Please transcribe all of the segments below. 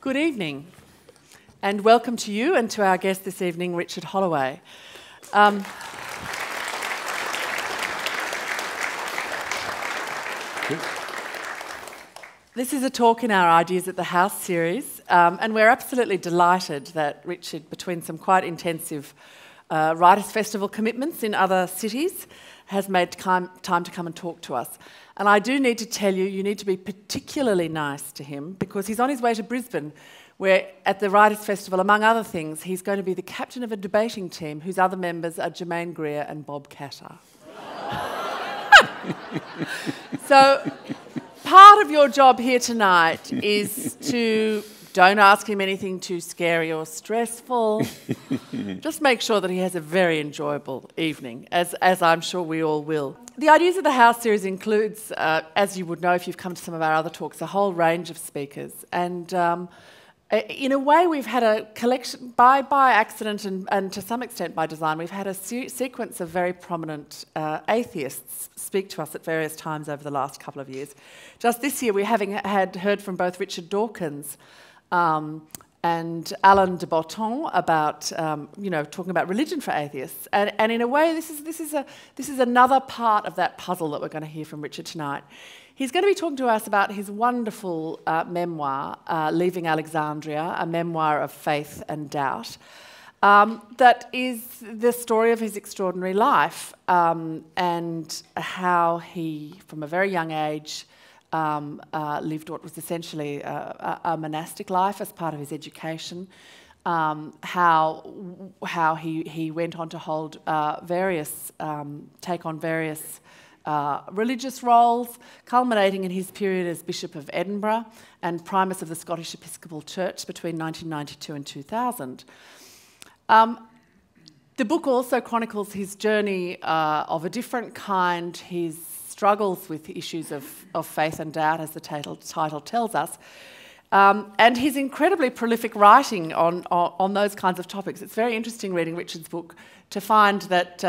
Good evening, and welcome to you and to our guest this evening, Richard Holloway. This is a talk in our Ideas at the House series, and we're absolutely delighted that Richard, between some quite intensive Writers' Festival commitments in other cities, has made time to come and talk to us. And I do need to tell you, you need to be particularly nice to him because he's on his way to Brisbane, where at the Writers' Festival, among other things, he's going to be the captain of a debating team whose other members are Jermaine Greer and Bob Catter. So part of your job here tonight is to don't ask him anything too scary or stressful. Just make sure that he has a very enjoyable evening, as I'm sure we all will. The Ideas of the House series includes, as you would know if you've come to some of our other talks, a whole range of speakers. And in a way, we've had a collection, by accident and to some extent by design, we've had a sequence of very prominent atheists speak to us at various times over the last couple of years. Just this year, we had heard from both Richard Dawkins and Alain de Botton about, talking about religion for atheists. And in a way, this is another part of that puzzle that we're going to hear from Richard tonight. He's going to be talking to us about his wonderful memoir, Leaving Alexandria, a memoir of faith and doubt, that is the story of his extraordinary life and how he, from a very young age, lived what was essentially a monastic life as part of his education, how he went on to hold take on various religious roles, culminating in his period as Bishop of Edinburgh and Primus of the Scottish Episcopal Church between 1992 and 2000. The book also chronicles his journey of a different kind, his struggles with issues of faith and doubt, as the title tells us, and his incredibly prolific writing on those kinds of topics. It's very interesting reading Richard's book to find that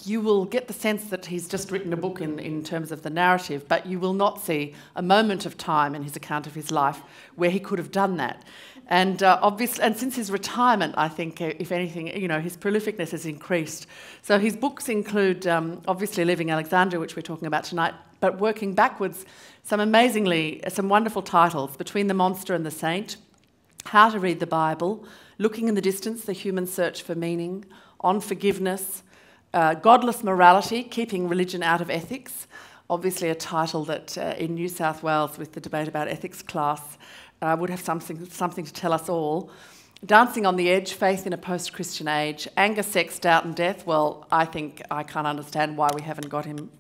you will get the sense that he's just written a book in terms of the narrative, but you will not see a moment of time in his account of his life where he could have done that. And obviously, and since his retirement, I think, if anything, his prolificness has increased. So his books include, obviously, Leaving Alexandria, which we're talking about tonight, but working backwards, some wonderful titles: Between the Monster and the Saint, How to Read the Bible, Looking in the Distance, The Human Search for Meaning, On Forgiveness, Godless Morality, Keeping Religion Out of Ethics, obviously a title that in New South Wales, with the debate about ethics class, would have something to tell us all. Dancing on the Edge, Faith in a Post-Christian Age, Anger, Sex, Doubt and Death. Well, I think I can't understand why we haven't got him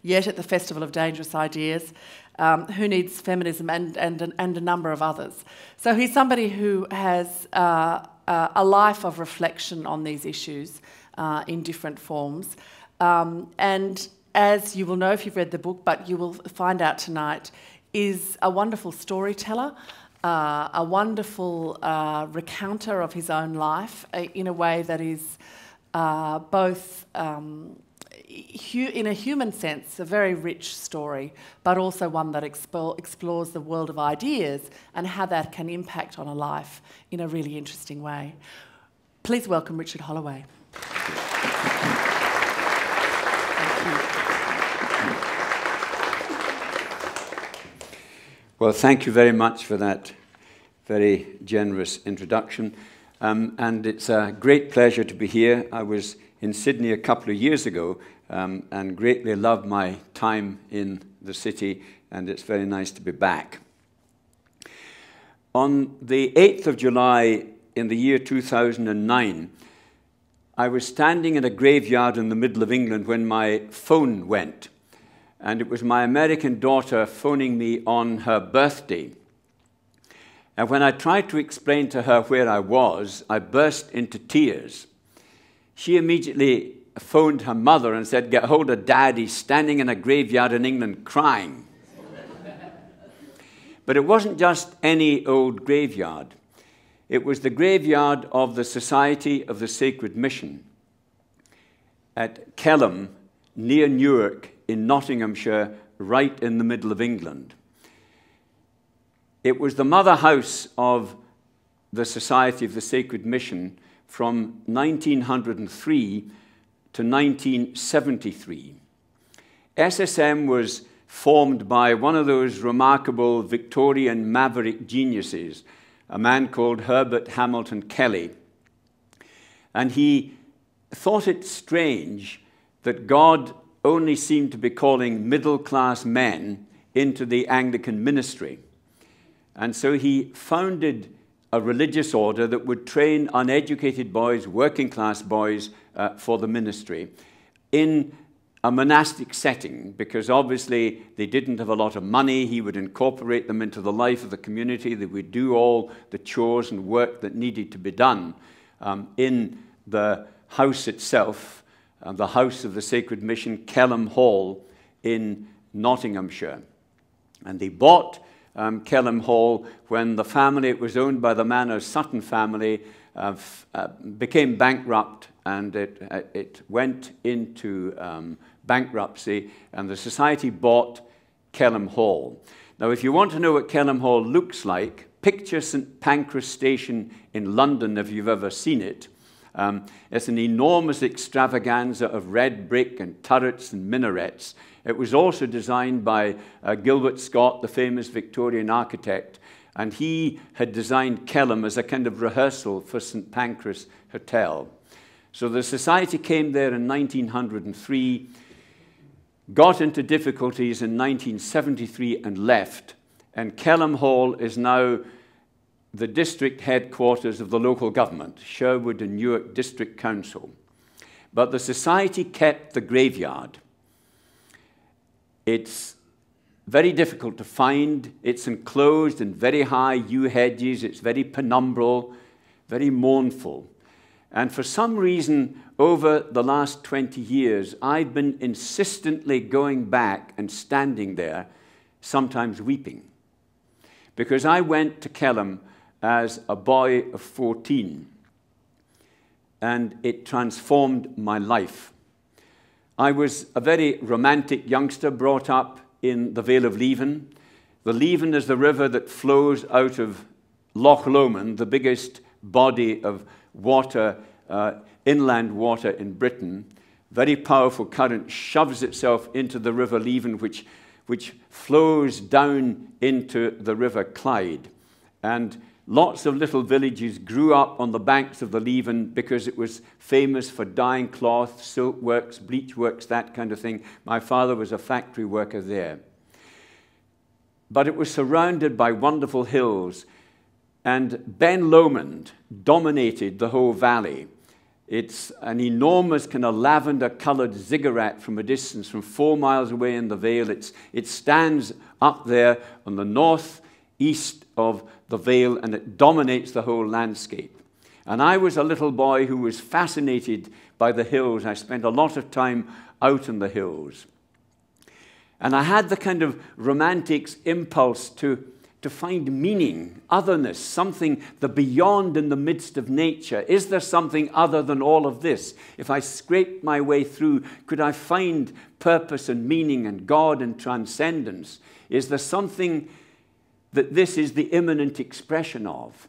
yet at the Festival of Dangerous Ideas. Who Needs Feminism and a number of others. So he's somebody who has a life of reflection on these issues in different forms. And as you will know if you've read the book, but you will find out tonight, is a wonderful storyteller, a wonderful recounter of his own life in a way that is both, in a human sense, a very rich story, but also one that explores the world of ideas and how that can impact on a life in a really interesting way. Please welcome Richard Holloway. Well, thank you very much for that very generous introduction. And it's a great pleasure to be here. I was in Sydney a couple of years ago and greatly loved my time in the city, and it's very nice to be back. On the 8th of July in the year 2009, I was standing in a graveyard in the middle of England when my phone went. And it was my American daughter phoning me on her birthday. And when I tried to explain to her where I was, I burst into tears. She immediately phoned her mother and said, "Get hold of Dad, he's standing in a graveyard in England crying." But it wasn't just any old graveyard. It was the graveyard of the Society of the Sacred Mission at Kelham, near Newark, in Nottinghamshire, right in the middle of England. It was the mother house of the Society of the Sacred Mission from 1903 to 1973. SSM was formed by one of those remarkable Victorian maverick geniuses, a man called Herbert Hamilton Kelly. And he thought it strange that God only seemed to be calling middle-class men into the Anglican ministry. And so he founded a religious order that would train uneducated boys, working-class boys, for the ministry in a monastic setting, because obviously they didn't have a lot of money. He would incorporate them into the life of the community. They would do all the chores and work that needed to be done in the house itself, the House of the Sacred Mission, Kelham Hall in Nottinghamshire. And they bought Kelham Hall when the family, it was owned by the Manners Sutton family, became bankrupt, and it went into bankruptcy, and the society bought Kelham Hall. Now, if you want to know what Kelham Hall looks like, picture St Pancras Station in London if you've ever seen it. It's an enormous extravaganza of red brick and turrets and minarets. It was also designed by Gilbert Scott, the famous Victorian architect, and he had designed Kelham as a kind of rehearsal for St Pancras Hotel. So the society came there in 1903, got into difficulties in 1973 and left, and Kelham Hall is now the district headquarters of the local government, Sherwood and Newark District Council. But the society kept the graveyard. It's very difficult to find. It's enclosed in very high yew hedges. It's very penumbral, very mournful. And for some reason, over the last 20 years, I've been insistently going back and standing there, sometimes weeping. Because I went to Kelham as a boy of 14, and it transformed my life. I was a very romantic youngster brought up in the Vale of Leaving. The Leaving is the river that flows out of Loch Lomond, the biggest body of water, inland water in Britain. Very powerful current shoves itself into the River Leaving, which flows down into the River Clyde. And lots of little villages grew up on the banks of the Leaving because it was famous for dyeing cloth, silk works, bleach works, that kind of thing. My father was a factory worker there. But it was surrounded by wonderful hills, and Ben Lomond dominated the whole valley. It's an enormous kind of lavender-colored ziggurat from a distance, from 4 miles away in the vale. It stands up there on the northeast of the vale, and it dominates the whole landscape. And I was a little boy who was fascinated by the hills. I spent a lot of time out in the hills. And I had the kind of romantic's impulse to find meaning, otherness, something, the beyond in the midst of nature. Is there something other than all of this? If I scraped my way through, could I find purpose and meaning and God and transcendence? Is there something that this is the imminent expression of?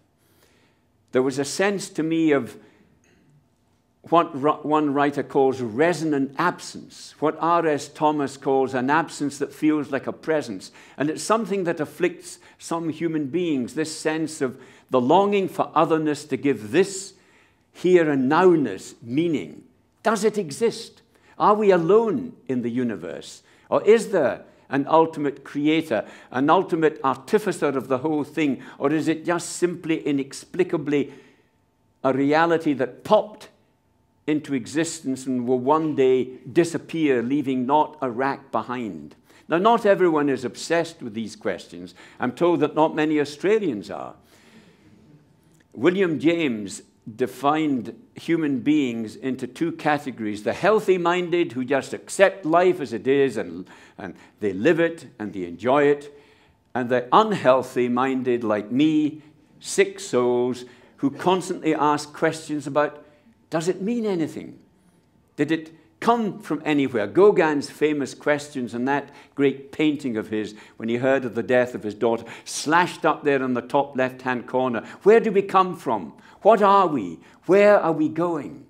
There was a sense to me of what one writer calls resonant absence, what R.S. Thomas calls an absence that feels like a presence. And it's something that afflicts some human beings, this sense of the longing for otherness to give this here and nowness meaning. Does it exist? Are we alone in the universe? Or is there an ultimate creator, an ultimate artificer of the whole thing? Or is it just simply, inexplicably, a reality that popped into existence and will one day disappear, leaving not a rack behind? Now, not everyone is obsessed with these questions. I'm told that not many Australians are. William James defined human beings into two categories: the healthy-minded, who just accept life as it is and they live it and they enjoy it, and the unhealthy-minded, like me, sick souls, who constantly ask questions about, does it mean anything? Did it come from anywhere. Gauguin's famous questions and that great painting of his when he heard of the death of his daughter, slashed up there in the top left-hand corner. Where do we come from? What are we? Where are we going?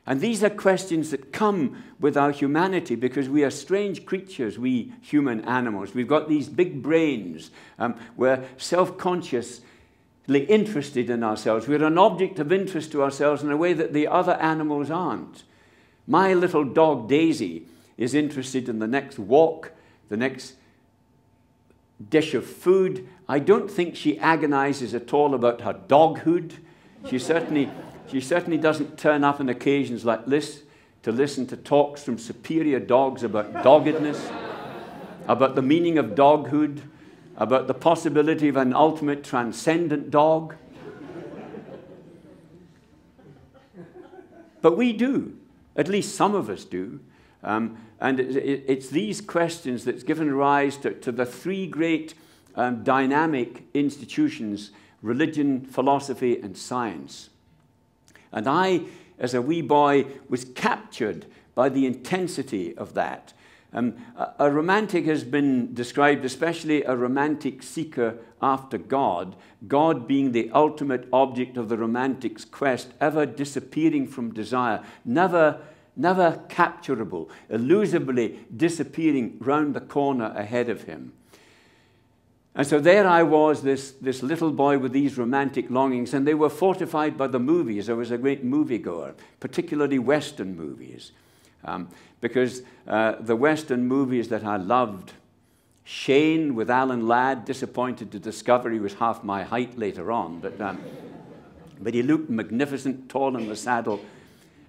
And these are questions that come with our humanity because we are strange creatures, we human animals. We've got these big brains. We're self-consciously interested in ourselves. We're an object of interest to ourselves in a way that the other animals aren't. My little dog Daisy is interested in the next walk, the next dish of food. I don't think she agonizes at all about her doghood. She certainly doesn't turn up on occasions like this to listen to talks from superior dogs about doggedness, about the meaning of doghood, about the possibility of an ultimate transcendent dog. But we do. At least some of us do. And it's these questions that's given rise to the three great dynamic institutions: religion, philosophy, and science. And I, as a wee boy, was captured by the intensity of that. A romantic has been described, especially a romantic seeker after God, God being the ultimate object of the romantic's quest, ever disappearing from desire, never capturable, elusively disappearing round the corner ahead of him. And so there I was, this little boy with these romantic longings, and they were fortified by the movies. I was a great moviegoer, particularly Western movies, because the Western movies that I loved, Shane with Alan Ladd, disappointed to discover he was half my height later on, but he looked magnificent, tall in the saddle.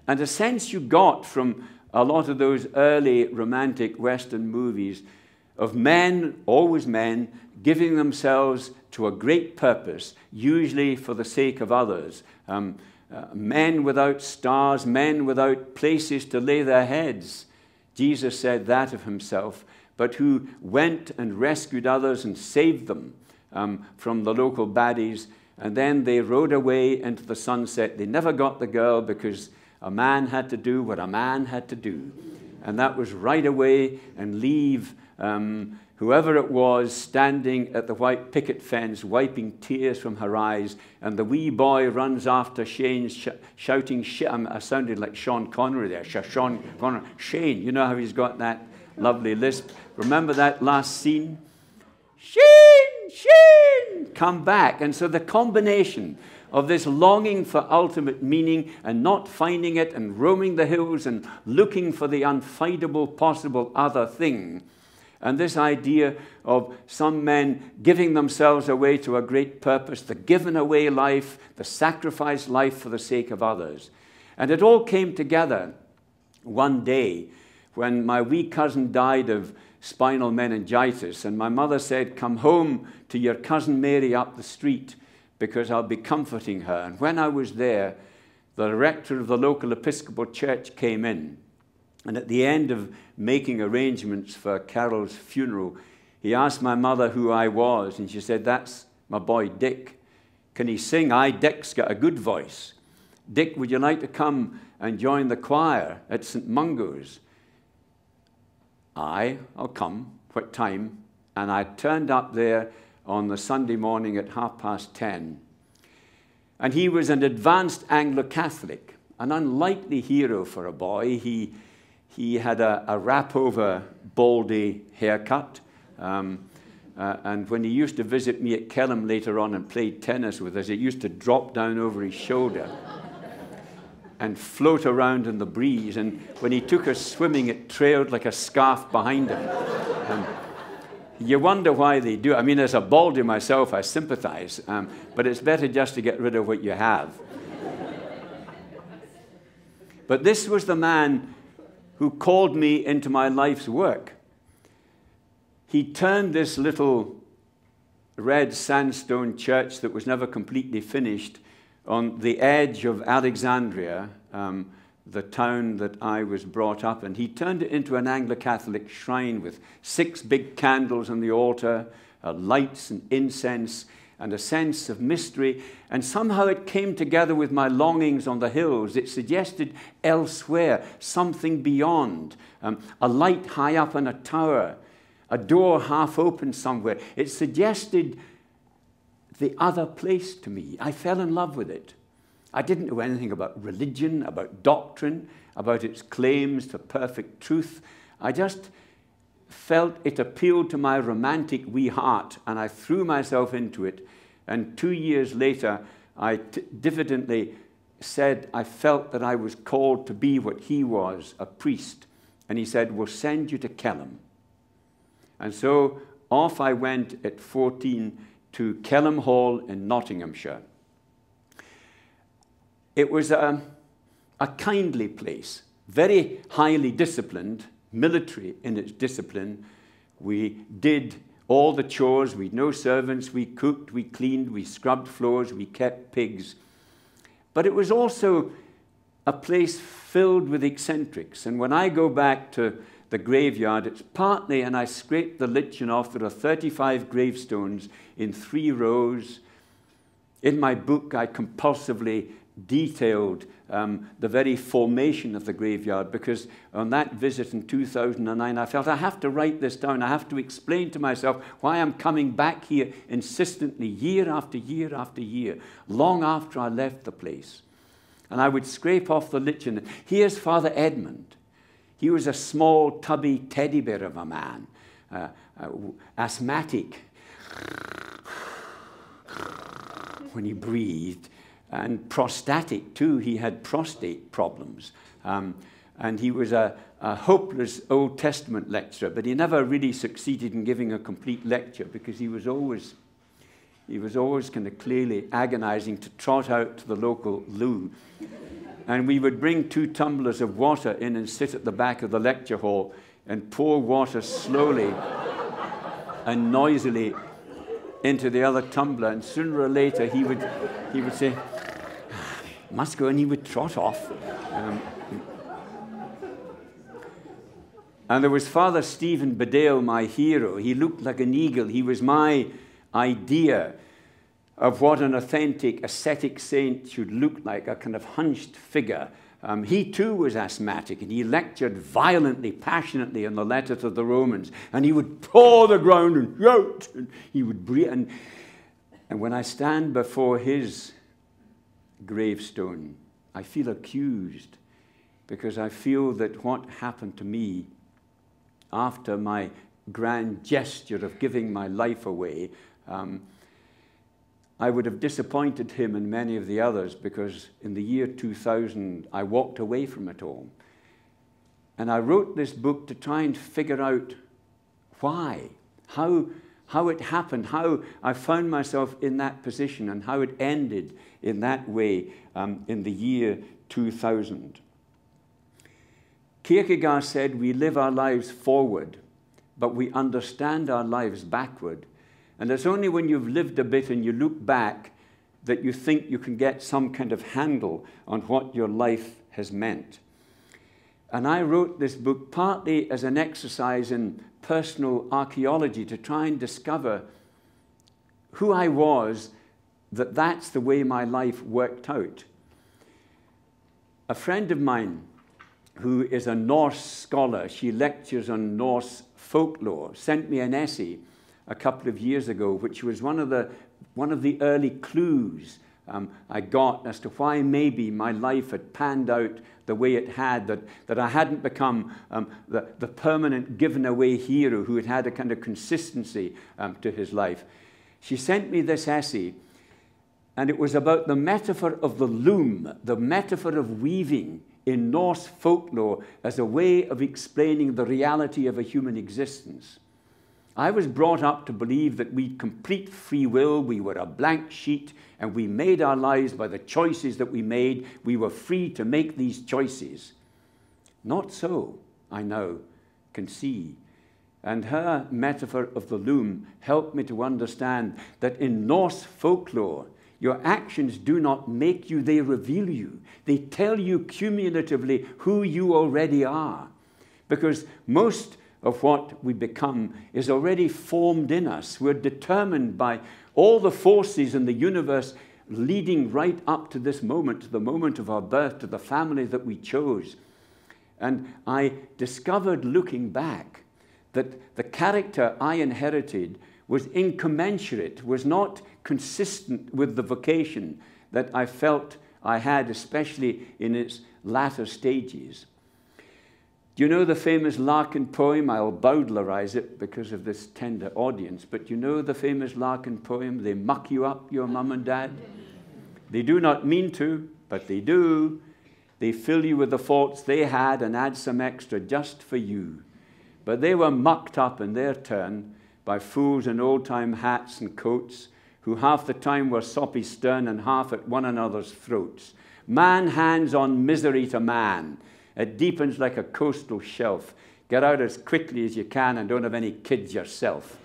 And the sense you got from a lot of those early romantic Western movies of men, always men, giving themselves to a great purpose, usually for the sake of others. Men without stars, men without places to lay their heads. Jesus said that of himself, but who went and rescued others and saved them from the local baddies, and then they rode away into the sunset. They never got the girl because a man had to do what a man had to do, and that was ride away and leave whoever it was standing at the white picket fence, wiping tears from her eyes, and the wee boy runs after Shane, shouting, I sounded like Sean Connery there, Sean Connery, Shane, you know how he's got that lovely lisp. Remember that last scene? Shane, Shane, come back. And so the combination of this longing for ultimate meaning and not finding it and roaming the hills and looking for the unfindable possible other thing, and this idea of some men giving themselves away to a great purpose, the given away life, the sacrificed life for the sake of others. And it all came together one day when my wee cousin died of spinal meningitis, and my mother said, "Come home to your cousin Mary up the street because I'll be comforting her." And when I was there, the rector of the local Episcopal church came in. And at the end of making arrangements for Carol's funeral, he asked my mother who I was, and she said, "That's my boy Dick. Can he sing?" "Aye, Dick's got a good voice." "Dick, would you like to come and join the choir at St. Mungo's?" "Aye, I'll come. What time?" And I turned up there on the Sunday morning at 10:30. And he was an advanced Anglo-Catholic, an unlikely hero for a boy. He had a wrap-over, baldy haircut. And when he used to visit me at Kelham later on and played tennis with us, it used to drop down over his shoulder and float around in the breeze. And when he took us swimming, it trailed like a scarf behind him. You wonder why they do it. I mean, as a baldy myself, I sympathize. But it's better just to get rid of what you have. But this was the man who called me into my life's work. He turned this little red sandstone church that was never completely finished on the edge of Alexandria, the town that I was brought up in. He turned it into an Anglo-Catholic shrine with 6 big candles on the altar, lights and incense, and a sense of mystery, and somehow it came together with my longings on the hills. It suggested elsewhere, something beyond, a light high up in a tower, a door half open somewhere. It suggested the other place to me. I fell in love with it. I didn't know anything about religion, about doctrine, about its claims to perfect truth. I just felt it appealed to my romantic wee heart, and I threw myself into it. And 2 years later, I diffidently said I felt that I was called to be what he was, a priest. And he said, "We'll send you to Kelham." And so off I went at 14 to Kelham Hall in Nottinghamshire. It was a kindly place, very highly disciplined, military in its discipline. We did all the chores. We had no servants. We cooked, we cleaned, we scrubbed floors, we kept pigs. But it was also a place filled with eccentrics. And when I go back to the graveyard, it's partly, and I scraped the lichen off, there are 35 gravestones in 3 rows. In my book, I compulsively detailed the very formation of the graveyard, because on that visit in 2009, I felt I have to write this down. I have to explain to myself why I'm coming back here insistently, year after year after year, long after I left the place. And I would scrape off the lichen. Here's Father Edmund. He was a small, tubby teddy bear of a man, asthmatic when he breathed, and prostatic too. He had prostate problems. And he was a hopeless Old Testament lecturer, but he never really succeeded in giving a complete lecture, because he was always kind of clearly agonizing to trot out to the local loo. And we would bring 2 tumblers of water in and sit at the back of the lecture hall and pour water slowly and noisily into the other tumbler. And sooner or later he would say, "Must go," and he would trot off. And there was Father Stephen Bedale, my hero. He looked like an eagle. He was my idea of what an authentic ascetic saint should look like, a kind of hunched figure. He too was asthmatic, and he lectured violently, passionately in the letter to the Romans, and he would paw the ground and shout, and he would breathe. And when I stand before his gravestone, I feel accused, because I feel that what happened to me after my grand gesture of giving my life away, I would have disappointed him and many of the others, because in the year 2000, I walked away from it all. And I wrote this book to try and figure out why, how it happened, how I found myself in that position, and how it ended in that way in the year 2000. Kierkegaard said, "We live our lives forward, but we understand our lives backward." And it's only when you've lived a bit and you look back that you think you can get some kind of handle on what your life has meant. And I wrote this book partly as an exercise in personal archaeology, to try and discover who I was, that's the way my life worked out. A friend of mine who is a Norse scholar, she lectures on Norse folklore, sent me an essay a couple of years ago, which was one of the early clues I got as to why maybe my life had panned out the way it had, that I hadn't become the permanent given-away hero who had a kind of consistency to his life. She sent me this essay, and it was about the metaphor of the loom, the metaphor of weaving in Norse folklore as a way of explaining the reality of a human existence. I was brought up to believe that we'd complete free will, we were a blank sheet, and we made our lives by the choices that we made. We were free to make these choices. Not so, I now can see. And her metaphor of the loom helped me to understand that in Norse folklore, your actions do not make you, they reveal you. They tell you cumulatively who you already are. Because most of what we become is already formed in us. We're determined by all the forces in the universe leading right up to this moment, to the moment of our birth, to the family that we chose. And I discovered, looking back, that the character I inherited was incommensurate, was not consistent with the vocation that I felt I had, especially in its latter stages. Do you know the famous Larkin poem? I'll bowdlerize it because of this tender audience, but you know the famous Larkin poem, "They muck you up, your mum and dad"? They do not mean to, but they do. They fill you with the faults they had and add some extra just for you. But they were mucked up in their turn by fools in old-time hats and coats, who half the time were soppy stern and half at one another's throats. Man hands on misery to man. It deepens like a coastal shelf. Get out as quickly as you can and don't have any kids yourself.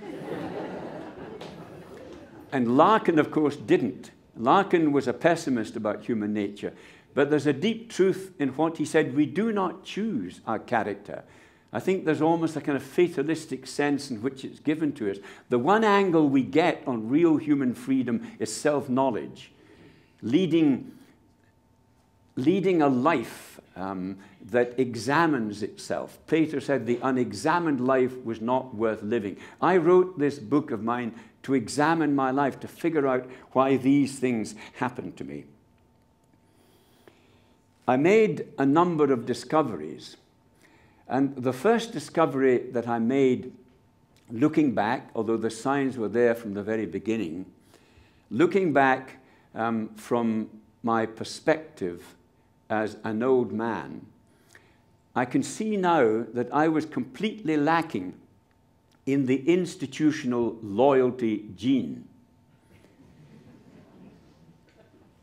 And Larkin, of course, didn't. Larkin was a pessimist about human nature. But there's a deep truth in what he said. We do not choose our character. I think there's almost a kind of fatalistic sense in which it's given to us. The one angle we get on real human freedom is self-knowledge, leading a life that examines itself. Plato said the unexamined life was not worth living. I wrote this book of mine to examine my life, to figure out why these things happened to me. I made a number of discoveries. And the first discovery that I made, looking back, although the signs were there from the very beginning, looking back from my perspective as an old man, I can see now that I was completely lacking in the institutional loyalty gene.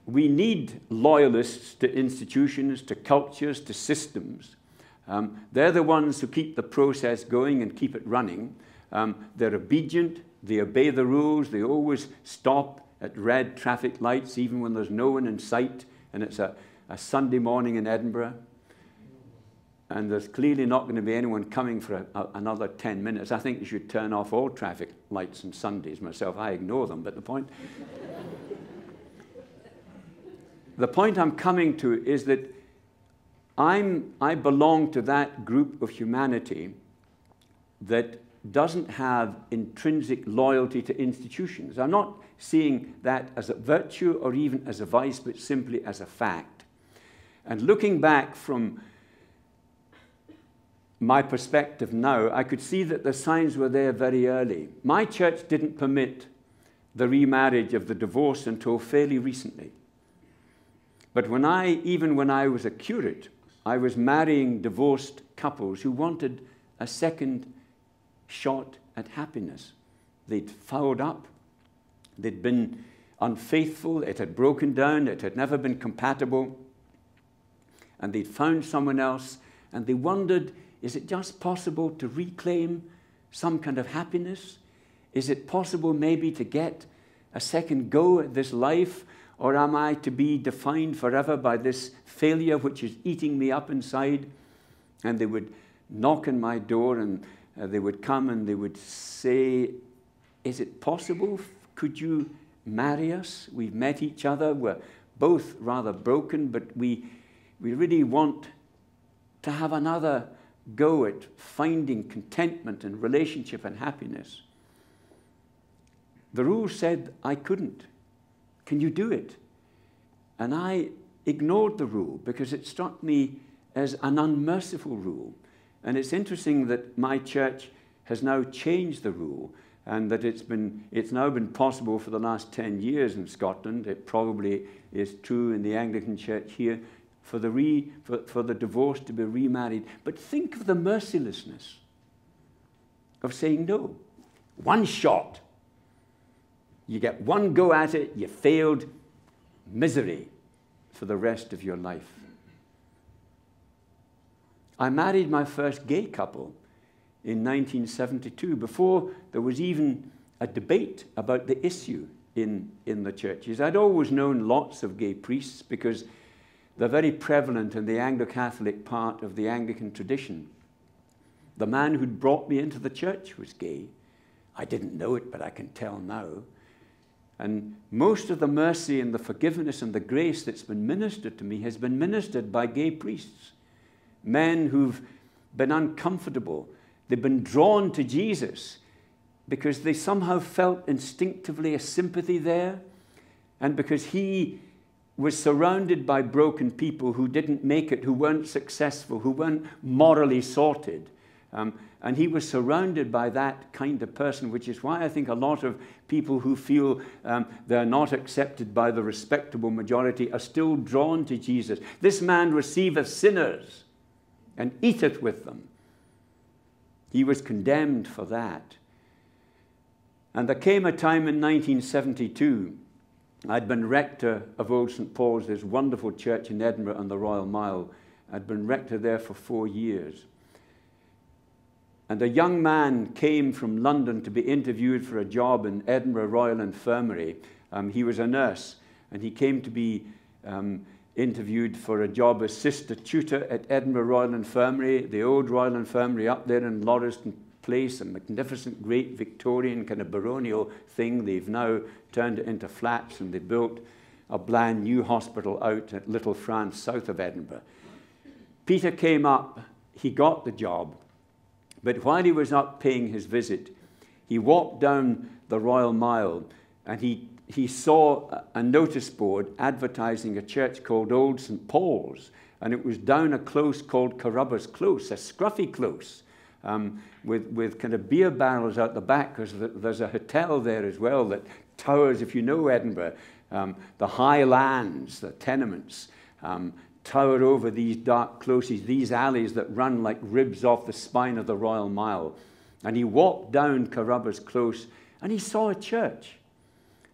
We need loyalists to institutions, to cultures, to systems. They're the ones who keep the process going and keep it running. They're obedient, they obey the rules, they always stop at red traffic lights even when there's no one in sight and it's a Sunday morning in Edinburgh. And there's clearly not going to be anyone coming for another 10 minutes. I think you should turn off all traffic lights on Sundays myself. I ignore them, but the point I'm coming to is that I belong to that group of humanity that doesn't have intrinsic loyalty to institutions. I'm not seeing that as a virtue or even as a vice, but simply as a fact. And looking back from my perspective now, I could see that the signs were there very early. My church didn't permit the remarriage of the divorced until fairly recently. But even when I was a curate, I was marrying divorced couples who wanted a second shot at happiness. They'd fouled up. They'd been unfaithful. It had broken down. It had never been compatible. And they'd found someone else. And they wondered, is it just possible to reclaim some kind of happiness? Is it possible maybe to get a second go at this life? Or am I to be defined forever by this failure which is eating me up inside? And they would knock on my door and they would come and they would say, is it possible? Could you marry us? We've met each other. We're both rather broken, but we really want to have another go at finding contentment and relationship and happiness. The rule said I couldn't. Can you do it? And I ignored the rule because it struck me as an unmerciful rule. And it's interesting that my church has now changed the rule and that it's now been possible for the last 10 years in Scotland. It probably is true in the Anglican Church here for the divorced to be remarried. But think of the mercilessness of saying no. One shot. You get one go at it, you failed, misery for the rest of your life. I married my first gay couple in 1972, before there was even a debate about the issue in the churches. I'd always known lots of gay priests because they're very prevalent in the Anglo-Catholic part of the Anglican tradition. The man who'd brought me into the church was gay. I didn't know it, but I can tell now. And most of the mercy and the forgiveness and the grace that's been ministered to me has been ministered by gay priests. Men who've been uncomfortable. They've been drawn to Jesus because they somehow felt instinctively a sympathy there, and because he was surrounded by broken people who didn't make it, who weren't successful, who weren't morally sorted. And he was surrounded by that kind of person, which is why I think a lot of people who feel they're not accepted by the respectable majority are still drawn to Jesus. This man receiveth sinners and eateth with them. He was condemned for that. And there came a time in 1972, I'd been rector of Old St. Paul's, this wonderful church in Edinburgh on the Royal Mile. I'd been rector there for 4 years. And a young man came from London to be interviewed for a job in Edinburgh Royal Infirmary. He was a nurse, and he came to be interviewed for a job as sister tutor at Edinburgh Royal Infirmary, the old Royal Infirmary up there in Lauriston Place, a magnificent, great Victorian kind of baronial thing. They've now turned it into flats, and they built a brand new hospital out at Little France, south of Edinburgh. Peter came up, he got the job, but while he was up paying his visit, he walked down the Royal Mile, and he saw a notice board advertising a church called Old St. Paul's, and it was down a close called Carrubbers Close, a scruffy close, with kind of beer barrels out the back, because there's a hotel there as well that towers, if you know Edinburgh, the high lands, the tenements, tower over these dark closes, these alleys that run like ribs off the spine of the Royal Mile. And he walked down Carrubbers Close, and he saw a church.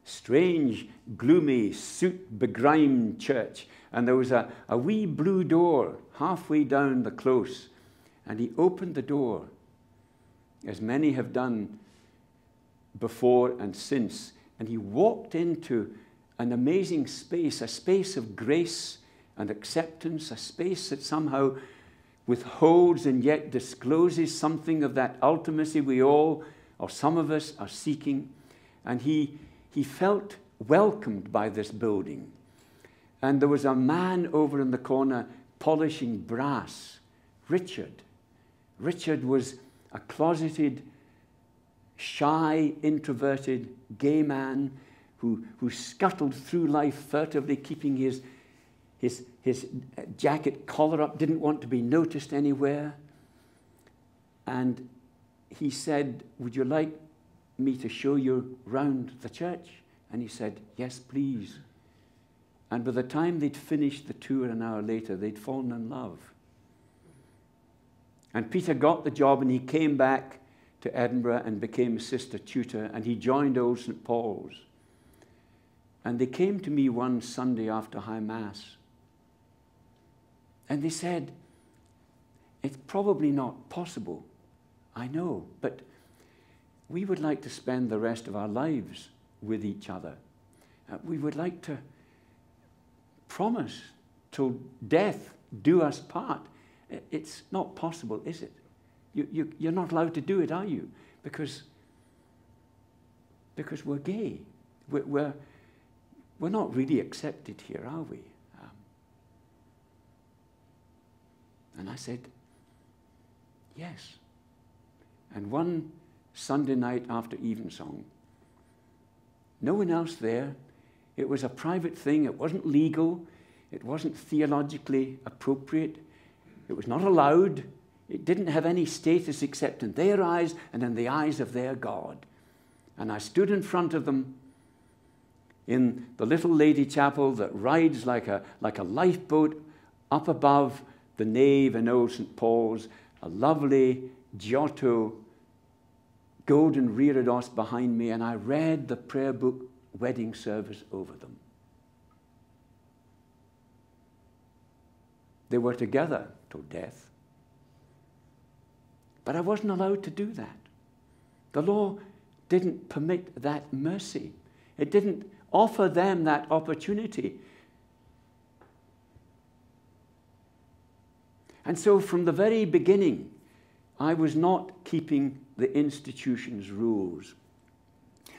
Strange, gloomy, soot-begrimed church. And there was a wee blue door halfway down the close. And he opened the door, as many have done before and since. And he walked into an amazing space, a space of grace and acceptance, a space that somehow withholds and yet discloses something of that ultimacy we all, or some of us, are seeking. And he felt welcomed by this building. And there was a man over in the corner polishing brass, Richard. Richard was a closeted, shy, introverted, gay man who scuttled through life furtively, keeping his jacket collar up, didn't want to be noticed anywhere. And he said, "Would you like me to show you round the church?" And he said, "Yes, please." And by the time they'd finished the tour an hour later, they'd fallen in love. And Peter got the job, and he came back to Edinburgh and became a sister tutor, and he joined Old St. Paul's. And they came to me one Sunday after High Mass, and they said, "It's probably not possible, I know, but we would like to spend the rest of our lives with each other. We would like to promise till death do us part." It's not possible, is it? You're not allowed to do it, are you? Because we're gay. We're not really accepted here, are we? And I said, yes. And one Sunday night after evensong, no one else there. It was a private thing. It wasn't legal. It wasn't theologically appropriate. It was not allowed. It didn't have any status except in their eyes and in the eyes of their God. And I stood in front of them in the little lady chapel that rides like a lifeboat up above the nave in Old St. Paul's, a lovely Giotto golden reredos behind me, and I read the prayer book wedding service over them. They were together till death. But I wasn't allowed to do that. The law didn't permit that mercy. It didn't offer them that opportunity. And so from the very beginning, I was not keeping the institution's rules,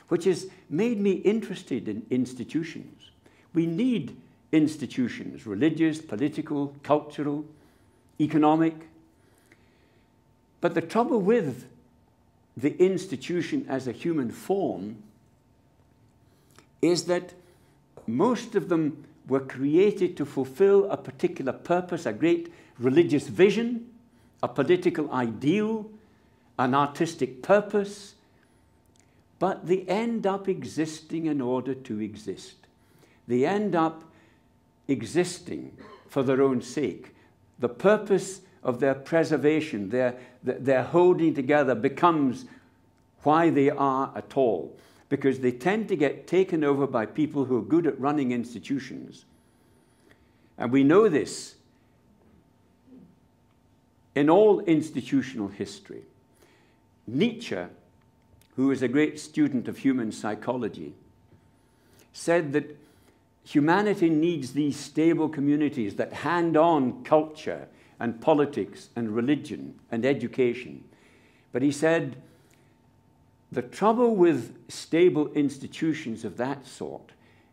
which has made me interested in institutions. We need institutions, religious, political, cultural, economic. But the trouble with the institution as a human form is that most of them were created to fulfill a particular purpose, a great religious vision, a political ideal, an artistic purpose, but they end up existing in order to exist. They end up existing for their own sake. The purpose of their preservation, their holding together becomes why they are at all, because they tend to get taken over by people who are good at running institutions. And we know this in all institutional history. Nietzsche, who was a great student of human psychology, said that humanity needs these stable communities that hand on culture and politics and religion and education. But he said, the trouble with stable institutions of that sort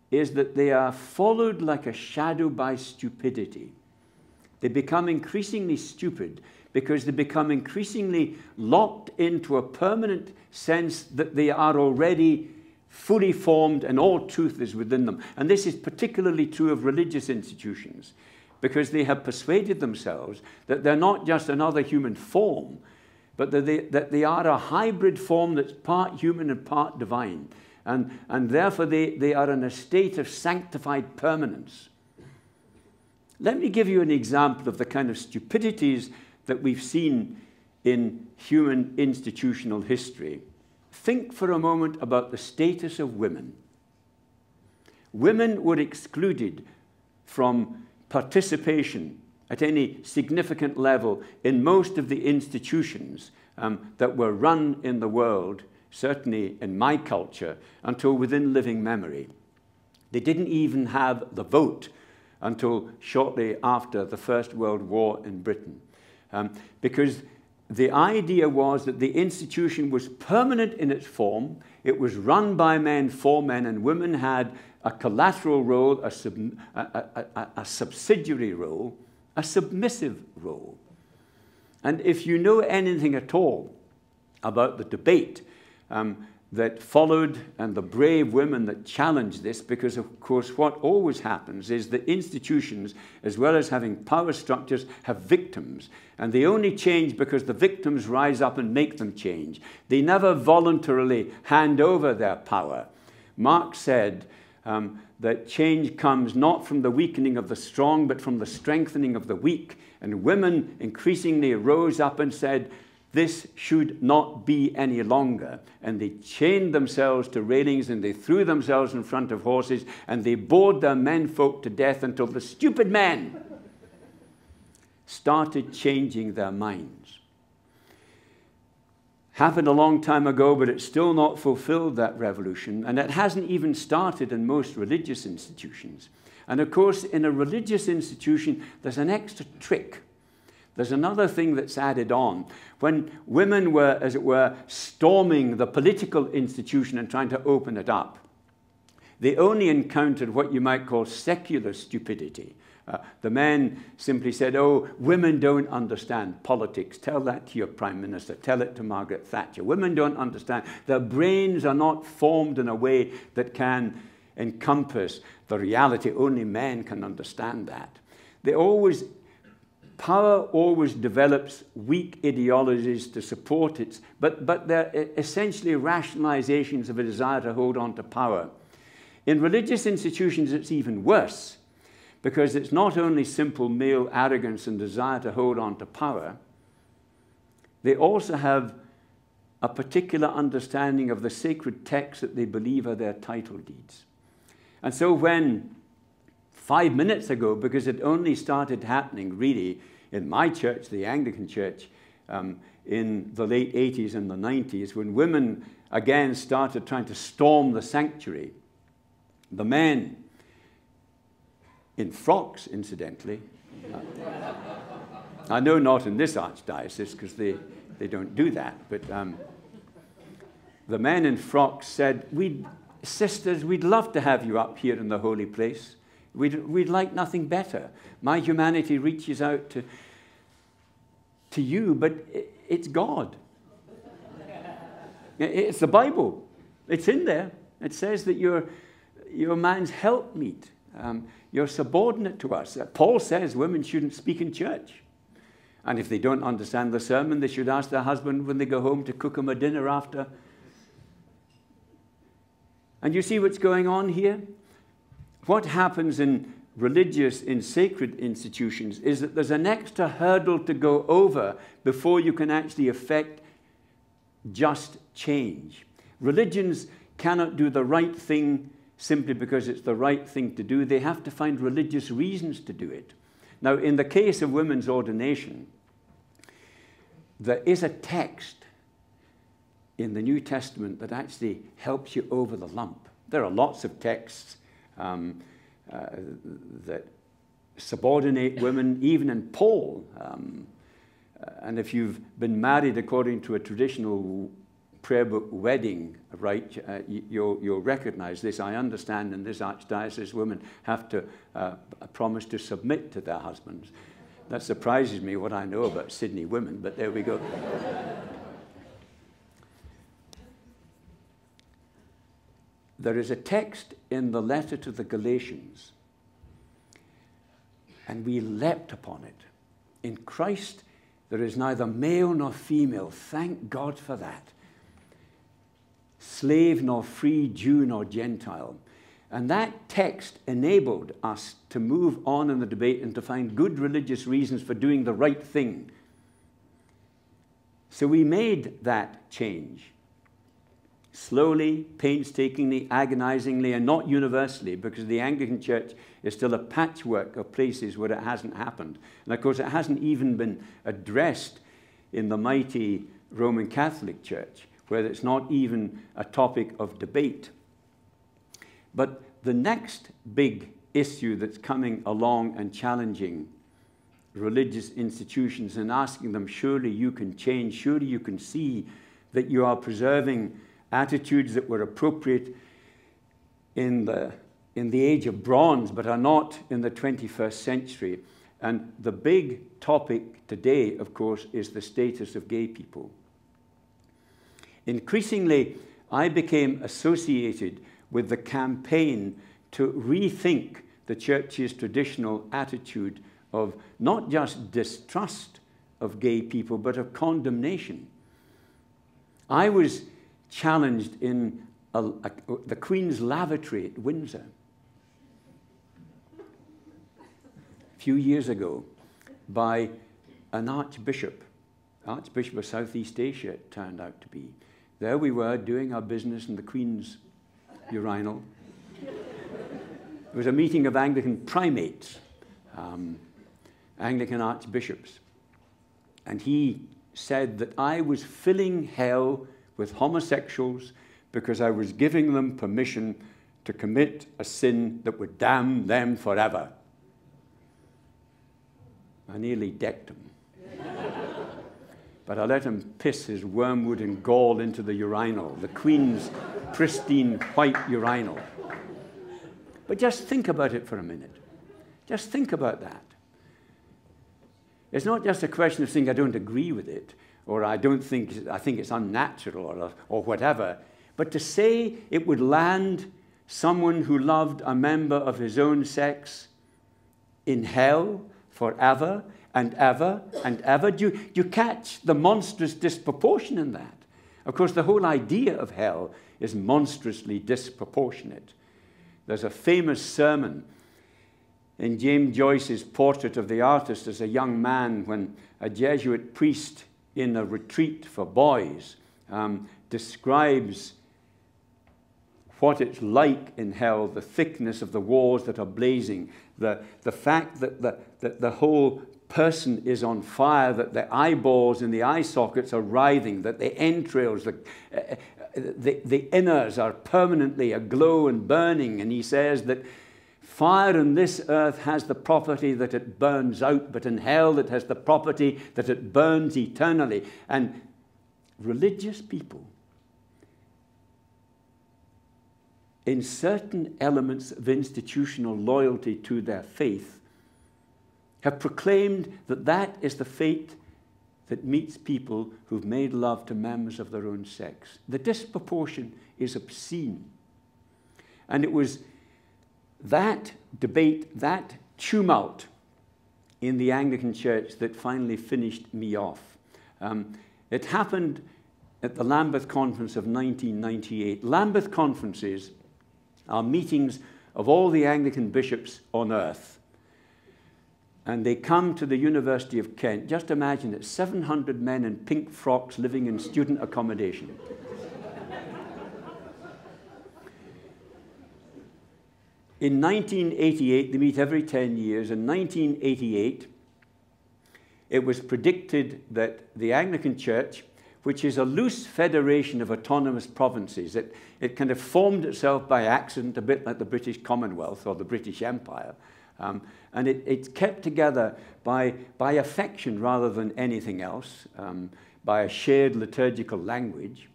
is that they are followed like a shadow by stupidity. They become increasingly stupid because they become increasingly locked into a permanent sense that they are already fully formed and all truth is within them. And this is particularly true of religious institutions, because they have persuaded themselves that they're not just another human form, but that they are a hybrid form that's part human and part divine. And therefore they are in a state of sanctified permanence. Let me give you an example of the kind of stupidities that we've seen in human institutional history. Think for a moment about the status of women. Women were excluded from participation at any significant level in most of the institutions that were run in the world, certainly in my culture, until within living memory. They didn't even have the vote until shortly after the First World War in Britain. Because the idea was that the institution was permanent in its form, it was run by men for men, and women had a collateral role, a subsidiary role, a submissive role. And if you know anything at all about the debate that followed and the brave women that challenged this, because of course what always happens is that institutions, as well as having power structures, have victims. And they only change because the victims rise up and make them change. They never voluntarily hand over their power. Marx said that change comes not from the weakening of the strong, but from the strengthening of the weak. And women increasingly rose up and said, this should not be any longer. And they chained themselves to railings and they threw themselves in front of horses and they bored their menfolk to death until the stupid men started changing their minds. Happened a long time ago, but it's still not fulfilled that revolution, and it hasn't even started in most religious institutions. And of course, in a religious institution, there's an extra trick. There's another thing that's added on. When women were, as it were, storming the political institution and trying to open it up, they only encountered what you might call secular stupidity. The men simply said, oh, women don't understand politics. Tell that to your prime minister. Tell it to Margaret Thatcher. Women don't understand. Their brains are not formed in a way that can encompass the reality. Only men can understand that. Power always develops weak ideologies to support it, but they're essentially rationalizations of a desire to hold on to power. In religious institutions, it's even worse, because it's not only simple male arrogance and desire to hold on to power, they also have a particular understanding of the sacred texts that they believe are their title deeds. And so when 5 minutes ago, because it only started happening really in my church, the Anglican Church, in the late 80s and the 90s, when women again started trying to storm the sanctuary, the men, in frocks, incidentally, I know not in this archdiocese, because they they don't do that. But the men in frocks said, sisters, we'd love to have you up here in the holy place. We'd like nothing better. My humanity reaches out to you, but it's God. It's the Bible. It's in there. It says that you're man's helpmeet. You're subordinate to us. Paul says women shouldn't speak in church. And if they don't understand the sermon, they should ask their husband when they go home to cook them a dinner after. And you see what's going on here? What happens in sacred institutions is that there's an extra hurdle to go over before you can actually effect just change. Religions cannot do the right thing simply because it's the right thing to do. They have to find religious reasons to do it. Now, in the case of women's ordination, there is a text in the New Testament that actually helps you over the lump. There are lots of texts that subordinate women, even in Paul. And if you've been married according to a traditional prayer book wedding rite, you'll recognize this. I understand in this archdiocese women have to promise to submit to their husbands. That surprises me what I know about Sydney women, but there we go. There is a text in the letter to the Galatians, and we leapt upon it. In Christ, there is neither male nor female. Thank God for that. Slave nor free, Jew nor Gentile. And that text enabled us to move on in the debate and to find good religious reasons for doing the right thing. So we made that change. Slowly, painstakingly, agonizingly, and not universally, because the Anglican Church is still a patchwork of places where it hasn't happened. And of course, it hasn't even been addressed in the mighty Roman Catholic Church, where it's not even a topic of debate. But the next big issue that's coming along and challenging religious institutions and asking them, surely you can change, surely you can see that you are preserving attitudes that were appropriate in the age of bronze, but are not in the 21st century. And the big topic today, of course, is the status of gay people. Increasingly, I became associated with the campaign to rethink the Church's traditional attitude of not just distrust of gay people, but of condemnation. I was challenged in the Queen's lavatory at Windsor a few years ago by an Archbishop of Southeast Asia, it turned out to be. There we were doing our business in the Queen's urinal. It was a meeting of Anglican primates, Anglican archbishops. And he said that I was filling hell with homosexuals because I was giving them permission to commit a sin that would damn them forever. I nearly decked him. But I let him piss his wormwood and gall into the urinal, the Queen's pristine white urinal. But just think about it for a minute. Just think about that. It's not just a question of saying I don't agree with it, or I think it's unnatural, or whatever. But to say it would land someone who loved a member of his own sex in hell forever and ever and ever. Do you catch the monstrous disproportion in that? Of course, the whole idea of hell is monstrously disproportionate. There's a famous sermon in James Joyce's Portrait of the Artist as a young man when a Jesuit priest in a retreat for boys describes what it's like in hell, the thickness of the walls that are blazing, the fact that the whole person is on fire, that the eyeballs and the eye sockets are writhing, that the entrails, the inners are permanently aglow and burning. And he says that fire in this earth has the property that it burns out, but in hell it has the property that it burns eternally. And religious people in certain elements of institutional loyalty to their faith have proclaimed that that is the fate that meets people who've made love to members of their own sex. The disproportion is obscene. And it was that debate, that tumult in the Anglican Church that finally finished me off. It happened at the Lambeth Conference of 1998. Lambeth conferences are meetings of all the Anglican bishops on earth. And they come to the University of Kent. Just imagine it, 700 men in pink frocks living in student accommodation. In 1988, they meet every 10 years. In 1988, it was predicted that the Anglican Church, which is a loose federation of autonomous provinces, it kind of formed itself by accident, a bit like the British Commonwealth or the British Empire. And it's kept together by affection rather than anything else, by a shared liturgical language,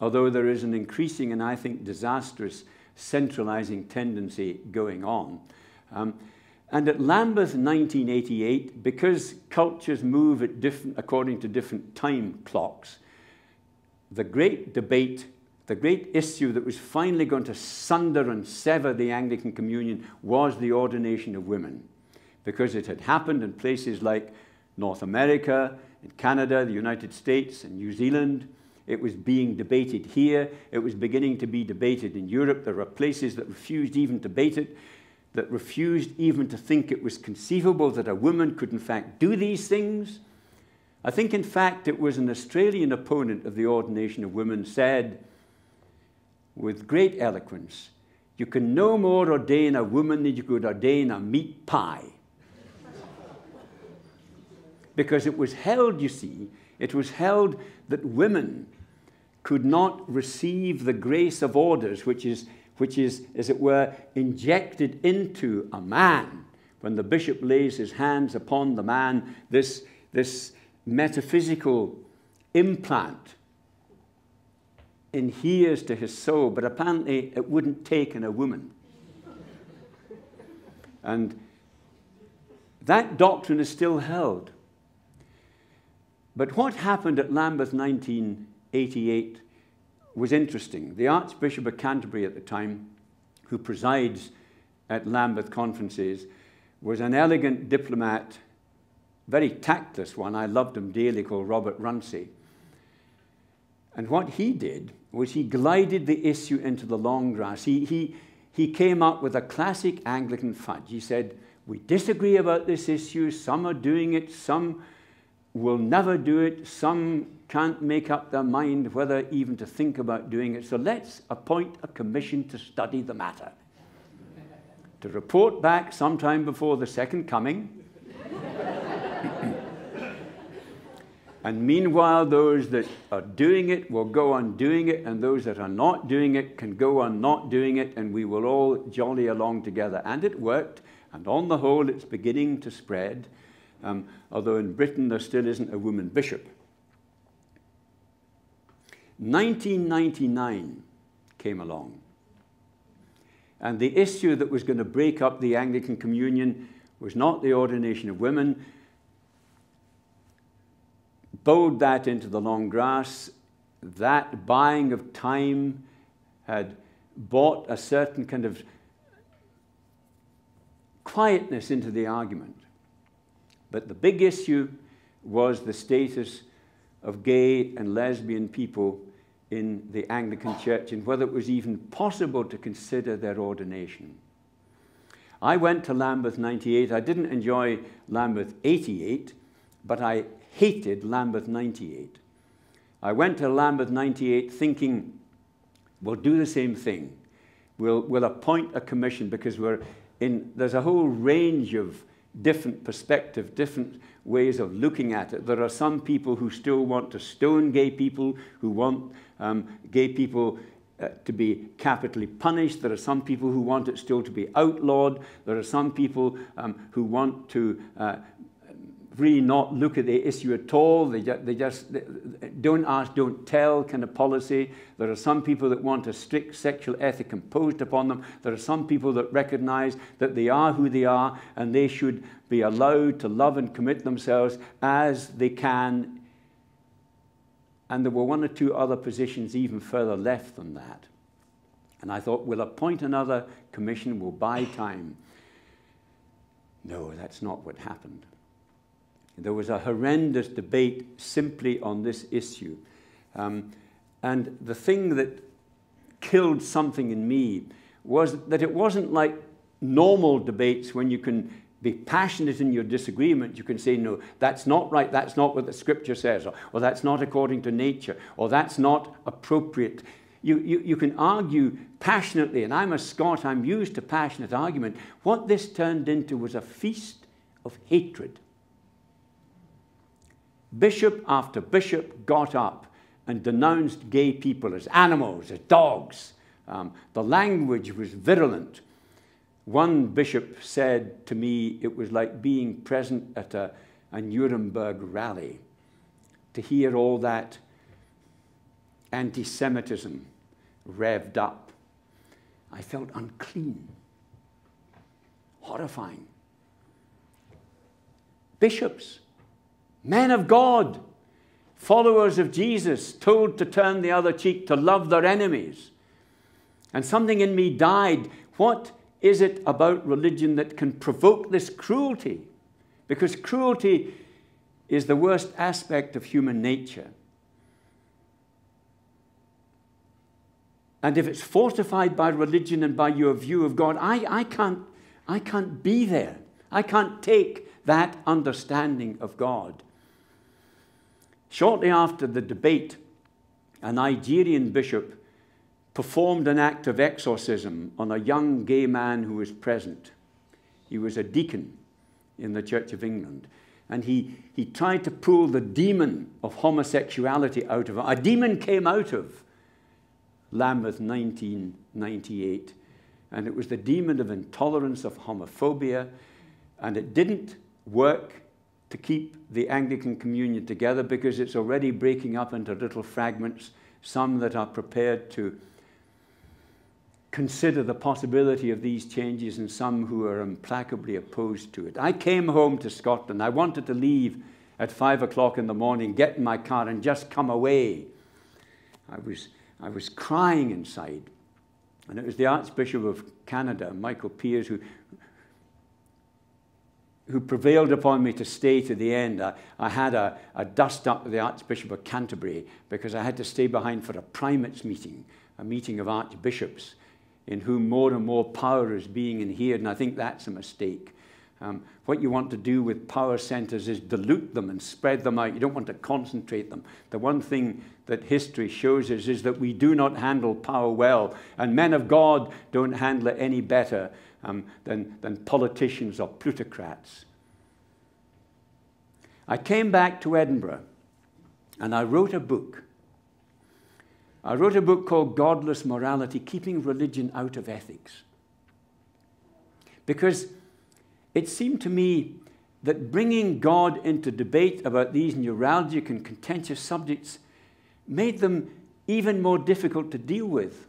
although there is an increasing and I think disastrous centralizing tendency going on. And at Lambeth 1988, because cultures move at according to different time clocks, the great debate, the great issue that was finally going to sunder and sever the Anglican communion was the ordination of women, because it had happened in places like North America, in Canada, the United States, and New Zealand. It was being debated here. It was beginning to be debated in Europe. There were places that refused even to debate it, that refused even to think it was conceivable that a woman could in fact do these things. I think in fact it was an Australian opponent of the ordination of women said, with great eloquence, you can no more ordain a woman than you could ordain a meat pie. Because it was held, you see, it was held that women could not receive the grace of orders, which is, as it were, injected into a man. When the bishop lays his hands upon the man, this metaphysical implant adheres to his soul, but apparently it wouldn't take in a woman. And that doctrine is still held. But what happened at Lambeth 1988 was interesting. The Archbishop of Canterbury at the time, who presides at Lambeth conferences, was an elegant diplomat, very tactless one, I loved him dearly, called Robert Runcie. And what he did was he glided the issue into the long grass. He came up with a classic Anglican fudge. He said, we disagree about this issue. Some are doing it, some will never do it, some can't make up their mind whether even to think about doing it. So let's appoint a commission to study the matter, to report back sometime before the second coming. And meanwhile, those that are doing it will go on doing it, and those that are not doing it can go on not doing it, and we will all jolly along together. And it worked, and on the whole, it's beginning to spread. Although in Britain there still isn't a woman bishop. 1999 came along, and the issue that was going to break up the Anglican communion was not the ordination of women. Bowled that into the long grass. That buying of time had brought a certain kind of quietness into the argument. But the big issue was the status of gay and lesbian people in the Anglican Church and whether it was even possible to consider their ordination. I went to Lambeth 98. I didn't enjoy Lambeth 88, but I hated Lambeth 98. I went to Lambeth 98 thinking, we'll do the same thing. We'll appoint a commission because there's a whole range of different perspectives, different ways of looking at it. There are some people who still want to stone gay people, who want gay people to be capitally punished. There are some people who want it still to be outlawed. There are some people who want to really not look at the issue at all. They just don't ask, don't tell kind of policy. There are some people that want a strict sexual ethic imposed upon them. There are some people that recognize that they are who they are and they should be allowed to love and commit themselves as they can. And there were one or two other positions even further left than that. And I thought, we'll appoint another commission, we'll buy time. No, that's not what happened. There was a horrendous debate simply on this issue. And the thing that killed something in me was that it wasn't like normal debates when you can be passionate in your disagreement. You can say, no, that's not right, that's not what the scripture says, or that's not according to nature, or that's not appropriate. You can argue passionately, and I'm a Scot, I'm used to passionate argument. What this turned into was a feast of hatred. Bishop after bishop got up and denounced gay people as animals, as dogs. The language was virulent. One bishop said to me it was like being present at a Nuremberg rally to hear all that anti-Semitism revved up. I felt unclean, horrifying. Bishops, men of God, followers of Jesus, told to turn the other cheek, to love their enemies. And something in me died. What is it about religion that can provoke this cruelty? Because cruelty is the worst aspect of human nature. And if it's fortified by religion and by your view of God, I can't be there. I can't take that understanding of God. Shortly after the debate, a Nigerian bishop performed an act of exorcism on a young gay man who was present. He was a deacon in the Church of England. And he tried to pull the demon of homosexuality out of him. A demon came out of Lambeth 1998. And it was the demon of intolerance, of homophobia. And it didn't work to keep the Anglican communion together because it's already breaking up into little fragments, some that are prepared to consider the possibility of these changes and some who are implacably opposed to it. I came home to Scotland. I wanted to leave at 5 o'clock in the morning, get in my car and just come away. I was crying inside. And it was the Archbishop of Canada, Michael Piers, who prevailed upon me to stay to the end. I had a dust-up with the Archbishop of Canterbury because I had to stay behind for a primates meeting, a meeting of archbishops, in whom more and more power is being inhered, and I think that's a mistake. What you want to do with power centers is dilute them and spread them out. You don't want to concentrate them. The one thing that history shows us is that we do not handle power well, and men of God don't handle it any better than politicians or plutocrats. I came back to Edinburgh, and I wrote a book. I wrote a book called Godless Morality, Keeping Religion Out of Ethics. Because it seemed to me that bringing God into debate about these neuralgic and contentious subjects made them even more difficult to deal with.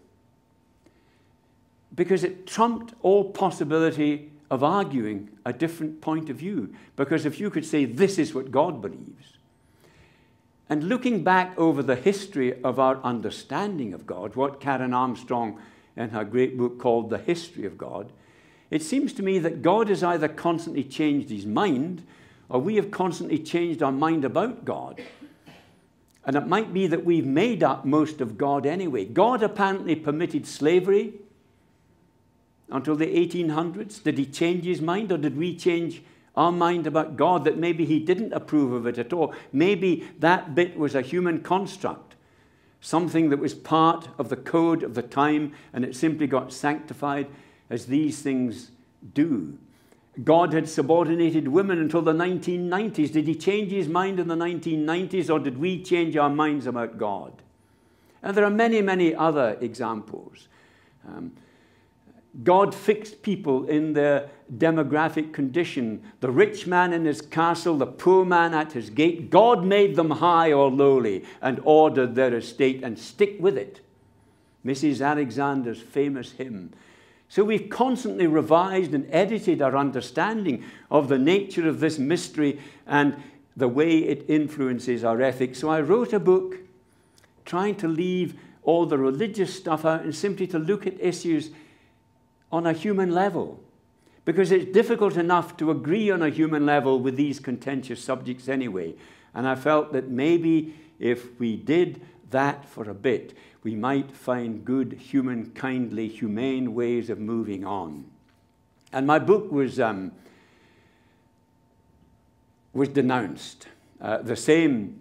Because it trumped all possibility of arguing a different point of view. Because if you could say, this is what God believes, and looking back over the history of our understanding of God, what Karen Armstrong in her great book called The History of God, it seems to me that God has either constantly changed his mind, or we have constantly changed our mind about God. And it might be that we've made up most of God anyway. God apparently permitted slavery until the 1800s. Did he change his mind, or did we change our mind about God, that maybe he didn't approve of it at all? Maybe that bit was a human construct, something that was part of the code of the time, and it simply got sanctified as these things do. God had subordinated women until the 1990s. Did he change his mind in the 1990s, or did we change our minds about God? And there are many, many other examples. God fixed people in their demographic condition. The rich man in his castle, the poor man at his gate. God made them high or lowly and ordered their estate, and stick with it. Mrs. Alexander's famous hymn. So we've constantly revised and edited our understanding of the nature of this mystery and the way it influences our ethics. So I wrote a book trying to leave all the religious stuff out and simply to look at issues on a human level, because it's difficult enough to agree on a human level with these contentious subjects anyway. And I felt that maybe if we did that for a bit, we might find good, human, kindly, humane ways of moving on. And my book was denounced. The same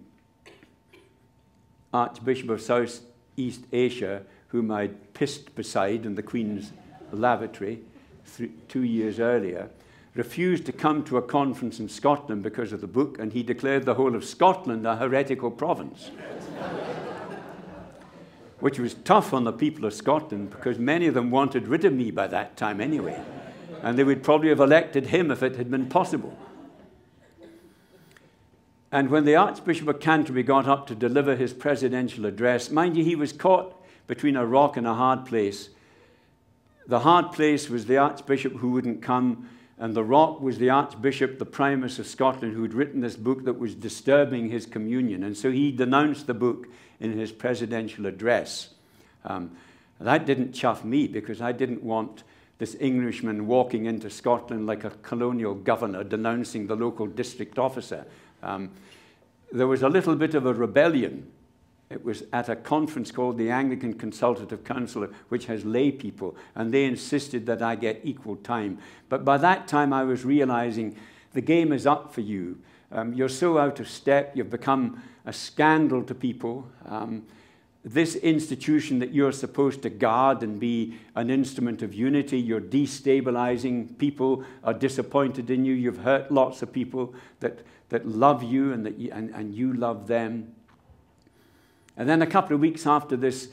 Archbishop of South East Asia, whom I'd pissed beside in the Queen's lavatory 2 years earlier, refused to come to a conference in Scotland because of the book, and he declared the whole of Scotland a heretical province. Which was tough on the people of Scotland, because many of them wanted rid of me by that time anyway, and they would probably have elected him if it had been possible. And when the Archbishop of Canterbury got up to deliver his presidential address, mind you, he was caught between a rock and a hard place. The hard place was the Archbishop who wouldn't come, and the rock was the Archbishop, the Primus of Scotland, who had written this book that was disturbing his communion. And so he denounced the book in his presidential address. That didn't chuff me, because I didn't want this Englishman walking into Scotland like a colonial governor denouncing the local district officer. There was a little bit of a rebellion. It was at a conference called the Anglican Consultative Council, which has lay people, and they insisted that I get equal time. But by that time, I was realizing the game is up for you. You're so out of step. You've become a scandal to people. This institution that you're supposed to guard and be an instrument of unity, you're destabilizing. People are disappointed in you. You've hurt lots of people that love you and you love them. And then a couple of weeks after this,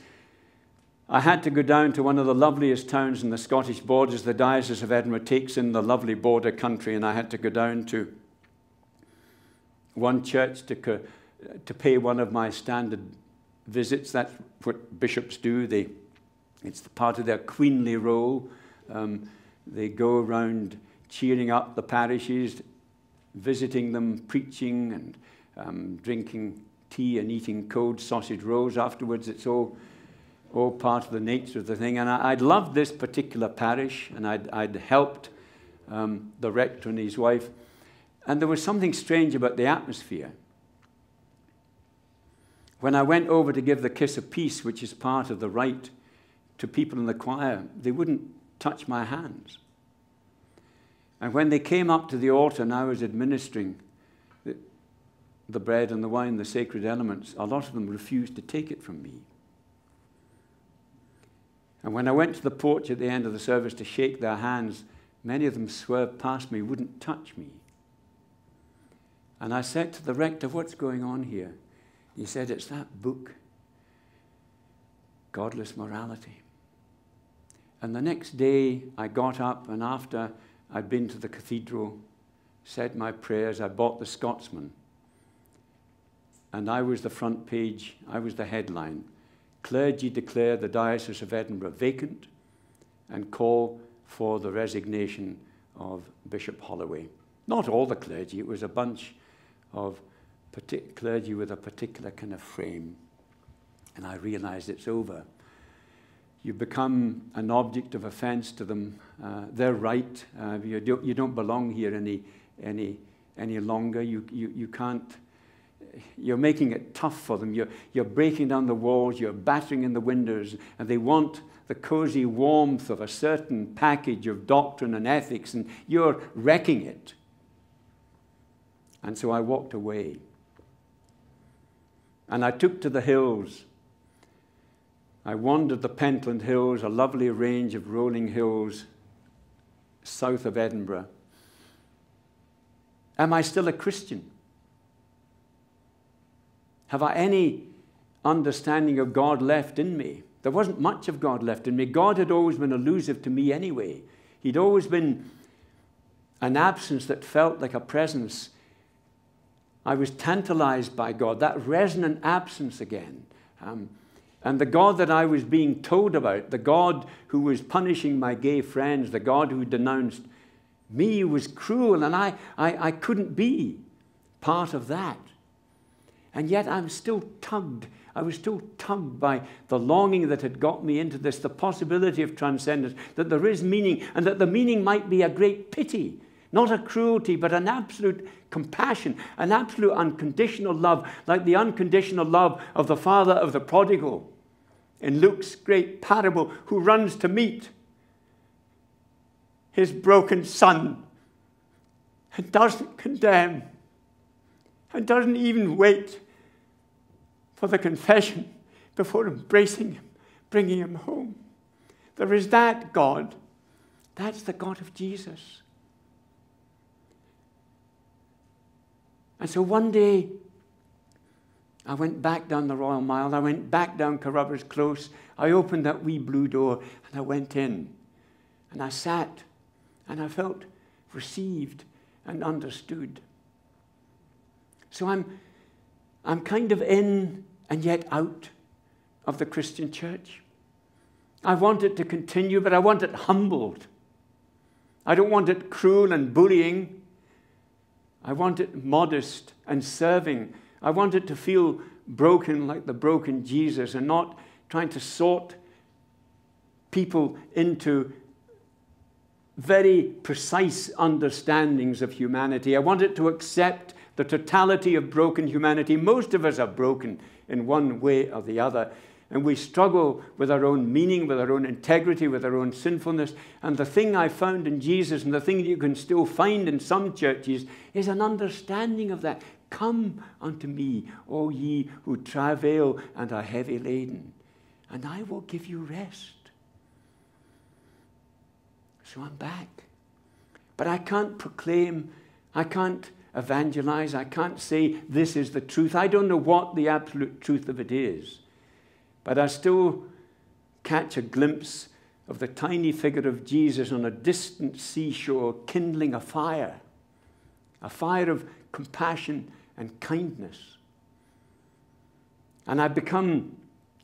I had to go down to one of the loveliest towns in the Scottish borders. The Diocese of Edinburgh takes in the lovely border country, and I had to go down to one church to pay one of my standard visits. That's what bishops do. It's part of their queenly role. They go around cheering up the parishes, visiting them, preaching, and drinking tea and eating cold sausage rolls afterwards. It's all part of the nature of the thing. And I'd loved this particular parish, and I'd helped the rector and his wife. And there was something strange about the atmosphere. When I went over to give the kiss of peace, which is part of the rite, to people in the choir, they wouldn't touch my hands. And when they came up to the altar and I was administering the bread and the wine, the sacred elements, a lot of them refused to take it from me. And when I went to the porch at the end of the service to shake their hands, many of them swerved past me, wouldn't touch me. And I said to the rector, "What's going on here?" He said, "It's that book, Godless Morality." And the next day I got up, and after I'd been to the cathedral, said my prayers, I bought the Scotsman. And I was the front page, I was the headline. Clergy declare the Diocese of Edinburgh vacant and call for the resignation of Bishop Holloway. Not all the clergy, it was a bunch of clergy with a particular kind of frame. And I realized it's over. You become an object of offense to them. They're right. You don't belong here any longer. You can't. You're making it tough for them. You're breaking down the walls. You're battering in the windows, and they want the cozy warmth of a certain package of doctrine and ethics, and you're wrecking it. And so I walked away. And I took to the hills. I wandered the Pentland Hills, a lovely range of rolling hills south of Edinburgh. Am I still a Christian? Have I any understanding of God left in me? There wasn't much of God left in me. God had always been elusive to me anyway. He'd always been an absence that felt like a presence. I was tantalized by God, that resonant absence again. And the God that I was being told about, the God who was punishing my gay friends, the God who denounced me, was cruel, and I couldn't be part of that. And yet I was still tugged by the longing that had got me into this, the possibility of transcendence, that there is meaning, and that the meaning might be a great pity, not a cruelty, but an absolute compassion, an absolute unconditional love, like the unconditional love of the father of the prodigal in Luke's great parable, who runs to meet his broken son and doesn't condemn and doesn't even wait for the confession before embracing him, bringing him home. There is that God. That's the God of Jesus. And so one day, I went back down the Royal Mile. I went back down Carruthers Close. I opened that wee blue door, and I went in. And I sat, and I felt received and understood. So I'm kind of in and yet out of the Christian church. I want it to continue, but I want it humbled. I don't want it cruel and bullying. I want it modest and serving. I want it to feel broken like the broken Jesus, and not trying to sort people into very precise understandings of humanity. I want it to accept the totality of broken humanity. Most of us are broken in one way or the other, and we struggle with our own meaning, with our own integrity, with our own sinfulness. And the thing I found in Jesus, and the thing that you can still find in some churches, is an understanding of that. Come unto me, all ye who travail and are heavy laden, and I will give you rest. So I'm back. But I can't proclaim, I can't evangelize, I can't say this is the truth. I don't know what the absolute truth of it is. But I still catch a glimpse of the tiny figure of Jesus on a distant seashore kindling a fire of compassion and kindness. And I've become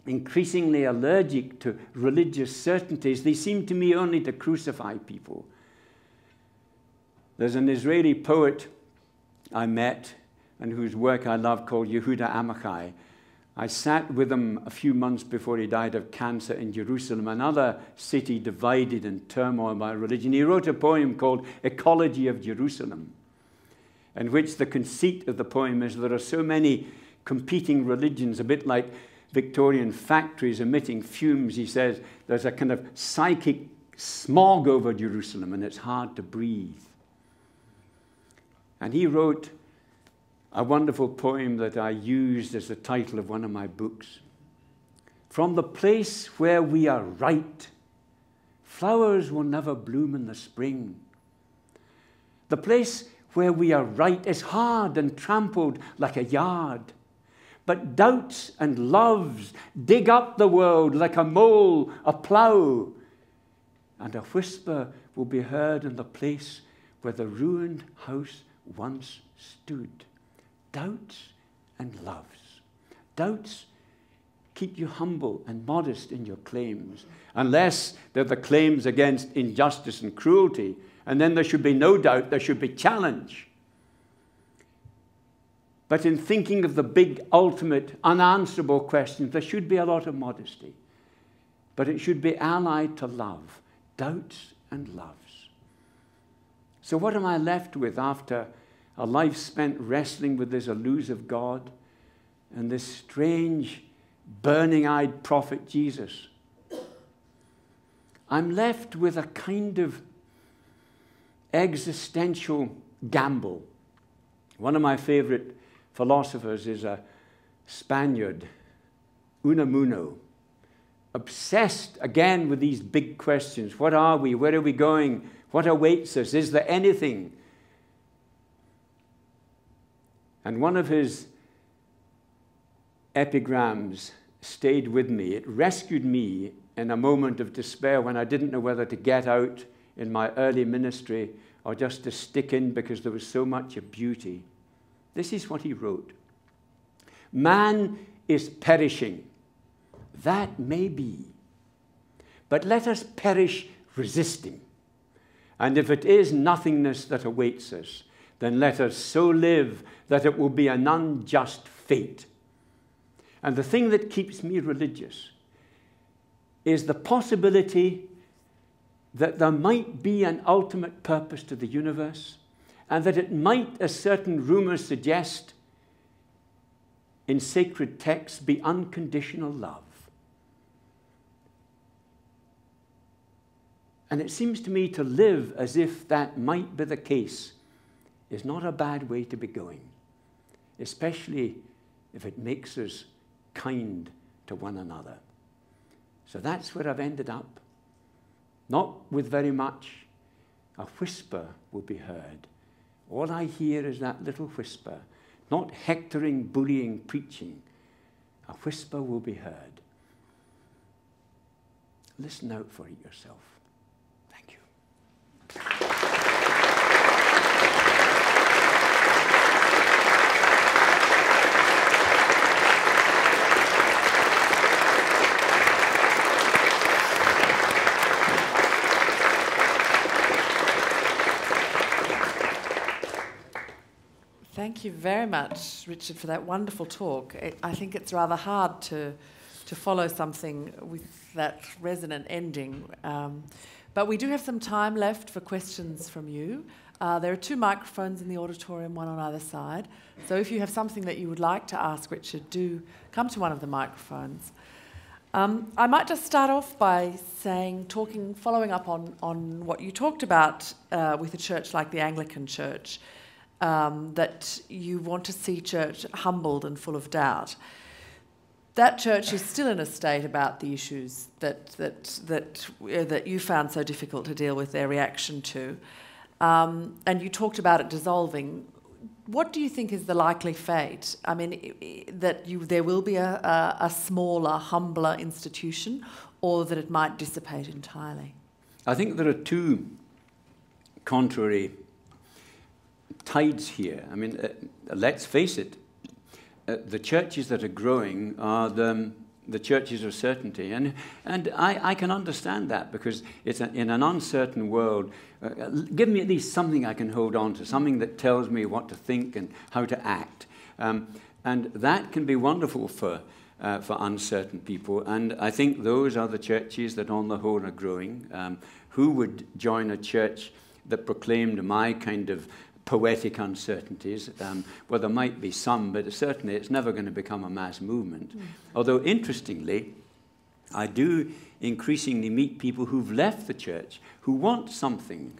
increasingly allergic to religious certainties. They seem to me only to crucify people. There's an Israeli poet I met and whose work I love called Yehuda Amichai. I sat with him a few months before he died of cancer in Jerusalem, another city divided in turmoil by religion. He wrote a poem called Ecology of Jerusalem, in which the conceit of the poem is there are so many competing religions, a bit like Victorian factories emitting fumes. He says there's a kind of psychic smog over Jerusalem, and it's hard to breathe. And he wrote a wonderful poem that I used as the title of one of my books. From the place where we are right, flowers will never bloom in the spring. The place where we are right is hard and trampled like a yard. But doubts and loves dig up the world like a mole, a plough. And a whisper will be heard in the place where the ruined house once stood. Doubts and loves. Doubts keep you humble and modest in your claims, unless they're the claims against injustice and cruelty. And then there should be no doubt, there should be challenge. But in thinking of the big, ultimate, unanswerable questions, there should be a lot of modesty. But it should be allied to love, doubts and loves. So what am I left with after a life spent wrestling with this elusive God and this strange, burning-eyed prophet Jesus? I'm left with a kind of existential gamble. One of my favorite philosophers is a Spaniard, Unamuno, obsessed again with these big questions. What are we? Where are we going? What awaits us? Is there anything? And one of his epigrams stayed with me. It rescued me in a moment of despair when I didn't know whether to get out in my early ministry or just to stick in because there was so much of beauty. This is what he wrote. Man is perishing. That may be. But let us perish resisting. And if it is nothingness that awaits us, then let us so live that it will be an unjust fate. And the thing that keeps me religious is the possibility that there might be an ultimate purpose to the universe, and that it might, as certain rumors suggest, in sacred texts, be unconditional love. And it seems to me to live as if that might be the case is not a bad way to be going, especially if it makes us kind to one another. So that's where I've ended up. Not with very much. A whisper will be heard. All I hear is that little whisper, not hectoring, bullying, preaching. A whisper will be heard. Listen out for it yourself. Thank you. Thank you very much, Richard, for that wonderful talk. I think it's rather hard to follow something with that resonant ending. But we do have some time left for questions from you. There are 2 microphones in the auditorium, one on either side. So if you have something that you would like to ask Richard, do come to one of the microphones. I might just start off by saying, following up on what you talked about with a church like the Anglican Church, that you want to see church humbled and full of doubt. That church is still in a state about the issues that you found so difficult to deal with their reaction to, and you talked about it dissolving. What do you think is the likely fate? I mean, that there will be a smaller, humbler institution, or that it might dissipate entirely? I think there are 2 contrary tides here. I mean, let's face it, the churches that are growing are the churches of certainty. And I can understand that, because it's in an uncertain world, give me at least something I can hold on to, something that tells me what to think and how to act. And that can be wonderful for uncertain people. And I think those are the churches that on the whole are growing. Who would join a church that proclaimed my kind of poetic uncertainties? Well, there might be some, but certainly it's never going to become a mass movement. Although, interestingly, I do increasingly meet people who've left the church who want something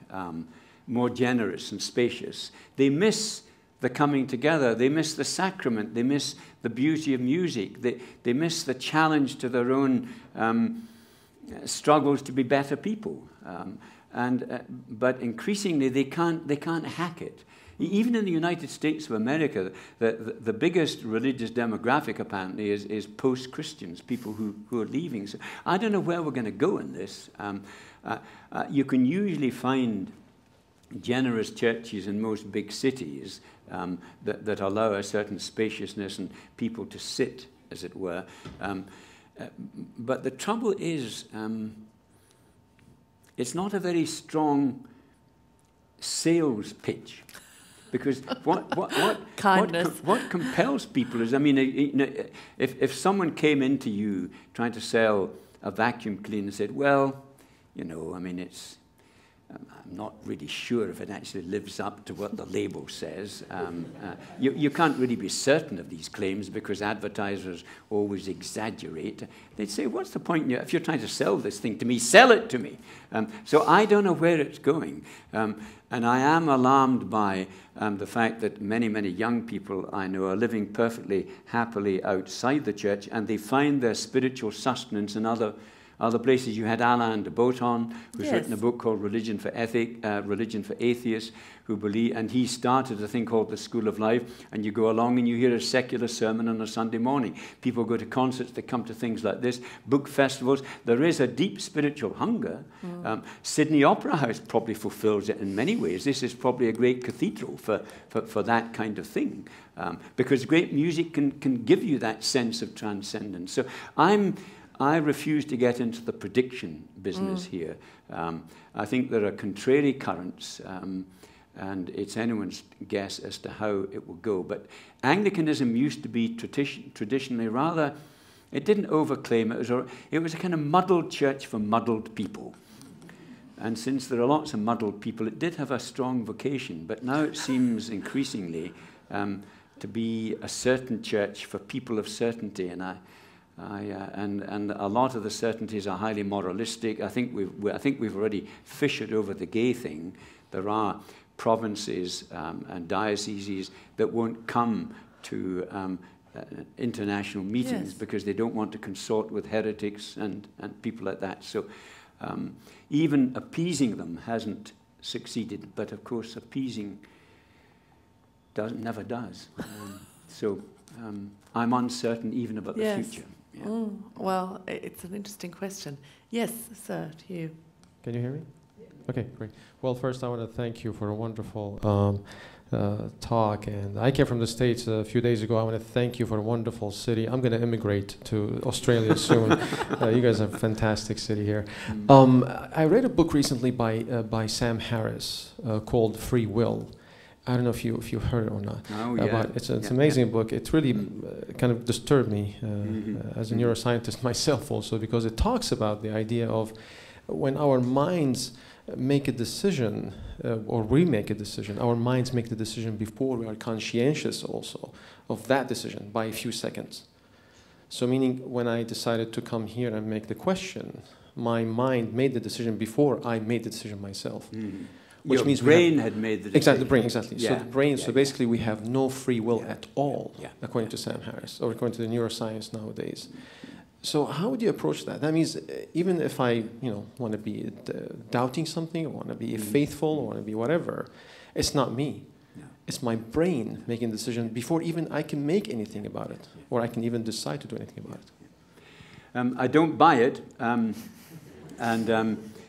more generous and spacious. They miss the coming together. They miss the sacrament. They miss the beauty of music. They miss the challenge to their own struggles to be better people. But increasingly they can't hack it. Even in the United States of America, the biggest religious demographic apparently is post-Christians, people who are leaving. So I don't know where we're going to go in this. You can usually find generous churches in most big cities that allow a certain spaciousness and people to sit, as it were. But the trouble is, it's not a very strong sales pitch, because what compels people is, I mean, if someone came into you trying to sell a vacuum cleaner and said, well, I mean, I'm not really sure if it actually lives up to what the label says. You can't really be certain of these claims because advertisers always exaggerate. They'd say, what's the point? If you're trying to sell this thing to me, sell it to me. So I don't know where it's going. And I am alarmed by the fact that many, many young people I know are living perfectly happily outside the church, and they find their spiritual sustenance in other Other places you had Alain de Botton, who's Yes. written a book called Religion for Atheists, who believe, and he started a thing called the School of Life, and you go along and you hear a secular sermon on a Sunday morning. People go to concerts, they come to things like this, book festivals. There is a deep spiritual hunger. Sydney Opera House probably fulfills it in many ways. This is probably a great cathedral for that kind of thing, because great music can give you that sense of transcendence. So I refuse to get into the prediction business here. I think there are contrary currents, and it's anyone's guess as to how it will go. But Anglicanism used to be traditionally rather, it didn't overclaim, it was a kind of muddled church for muddled people. And since there are lots of muddled people, it did have a strong vocation. But now it seems increasingly to be a certain church for people of certainty. And and a lot of the certainties are highly moralistic. I think we've already fished over the gay thing. There are provinces and dioceses that won't come to international meetings because they don't want to consort with heretics and people like that. So even appeasing them hasn't succeeded. But of course, appeasing never does. So I'm uncertain even about the future. Yeah. Well, it's an interesting question. Yes, sir, to you. Can you hear me? Okay, great. Well, first I want to thank you for a wonderful talk. And I came from the States a few days ago. I want to thank you for a wonderful city. I'm going to immigrate to Australia soon. You guys have a fantastic city here. I read a book recently by Sam Harris called Free Will. I don't know if you've heard it or not. Oh, yeah. But it's an amazing book. It really kind of disturbed me as a neuroscientist myself also, because it talks about the idea of when our minds make a decision, or we make a decision, our minds make the decision before we are conscientious also of that decision by a few seconds. So meaning when I decided to come here and make the question, my mind made the decision before I made the decision myself. Which means your brain had made the decision. Exactly, the brain, exactly. Yeah. So the brain, so basically we have no free will at all, Yeah. according to Sam Harris, or according to the neuroscience nowadays. So how would you approach that? That means even if I, want to be doubting something, or want to be faithful, or want to be whatever, it's not me. No. It's my brain making the decision before even I can make anything about it, or I can even decide to do anything about it. I don't buy it,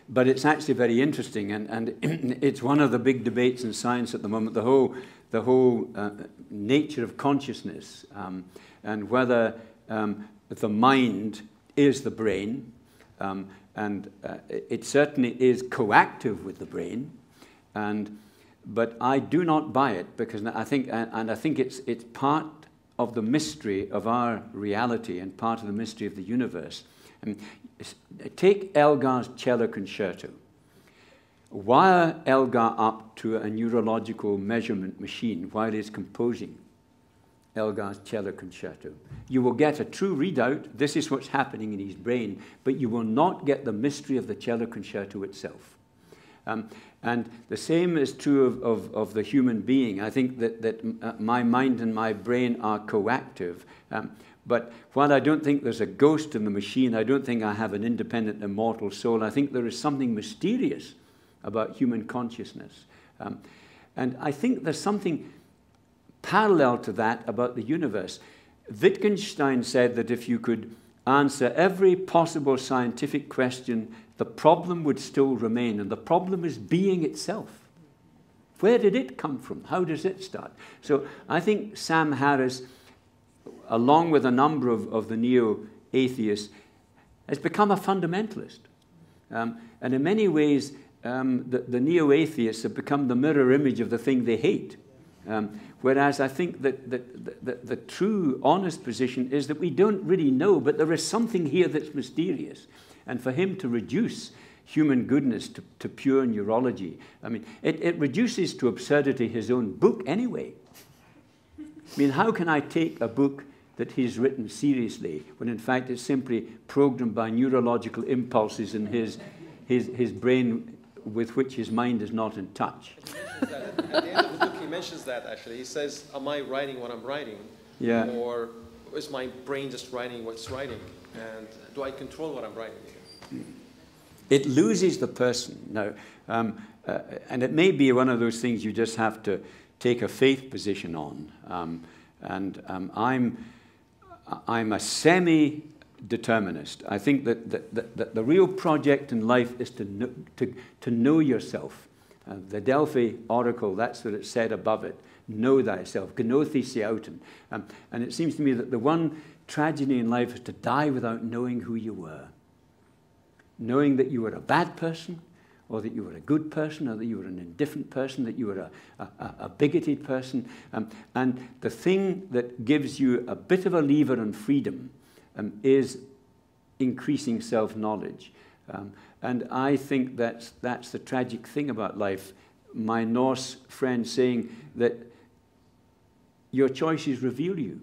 but it's actually very interesting, and it's one of the big debates in science at the moment. The whole nature of consciousness, and whether the mind is the brain, and it certainly is coactive with the brain, but I do not buy it, because I think it's part of the mystery of our reality and part of the mystery of the universe. Take Elgar's cello concerto. Wire Elgar up to a neurological measurement machine while he's composing Elgar's cello concerto. You will get a true readout, this is what's happening in his brain, but you will not get the mystery of the cello concerto itself. And the same is true of the human being. I think that my mind and my brain are coactive. But while I don't think there's a ghost in the machine, I don't think I have an independent, immortal soul. I think there is something mysterious about human consciousness. And I think there's something parallel to that about the universe. Wittgenstein said that if you could answer every possible scientific question, the problem would still remain, and the problem is being itself. Where did it come from? How does it start? So I think Sam Harris, along with a number of the neo-atheists, has become a fundamentalist. And in many ways, the neo-atheists have become the mirror image of the thing they hate. Whereas I think that the true, honest position is that we don't really know, but there is something here that's mysterious. And for him to reduce human goodness to pure neurology, I mean, it reduces to absurdity his own book anyway. I mean, how can I take a book that he's written seriously when in fact it's simply programmed by neurological impulses in his brain with which his mind is not in touch? At the end of the book he mentions that actually. He says, am I writing what I'm writing? Yeah. Or is my brain just writing what's writing? And do I control what I'm writing? It loses the person. Now, and it may be one of those things you just have to take a faith position on. I'm a semi-determinist. I think that the real project in life is to know yourself. The Delphi oracle, that's what it said above it. Know thyself. Gnothesi auton. And it seems to me that the one tragedy in life is to die without knowing who you were. Knowing that you were a bad person, or that you were a good person, or that you were an indifferent person, that you were a bigoted person. And the thing that gives you a bit of a lever on freedom is increasing self-knowledge. And I think that's the tragic thing about life. My Norse friend saying that your choices reveal you.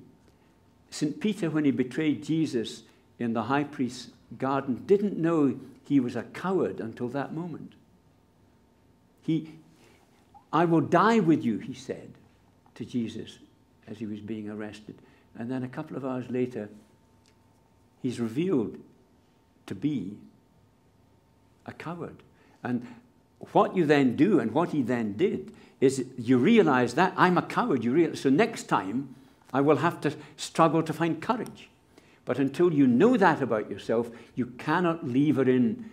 St. Peter, when he betrayed Jesus in the high priest's garden, didn't know he was a coward until that moment. I will die with you, he said to Jesus as he was being arrested. And then a couple of hours later, he's revealed to be a coward. And what you then do, and what he then did, is you realize that I'm a coward. So next time, I will have to struggle to find courage. But until you know that about yourself, you cannot lever in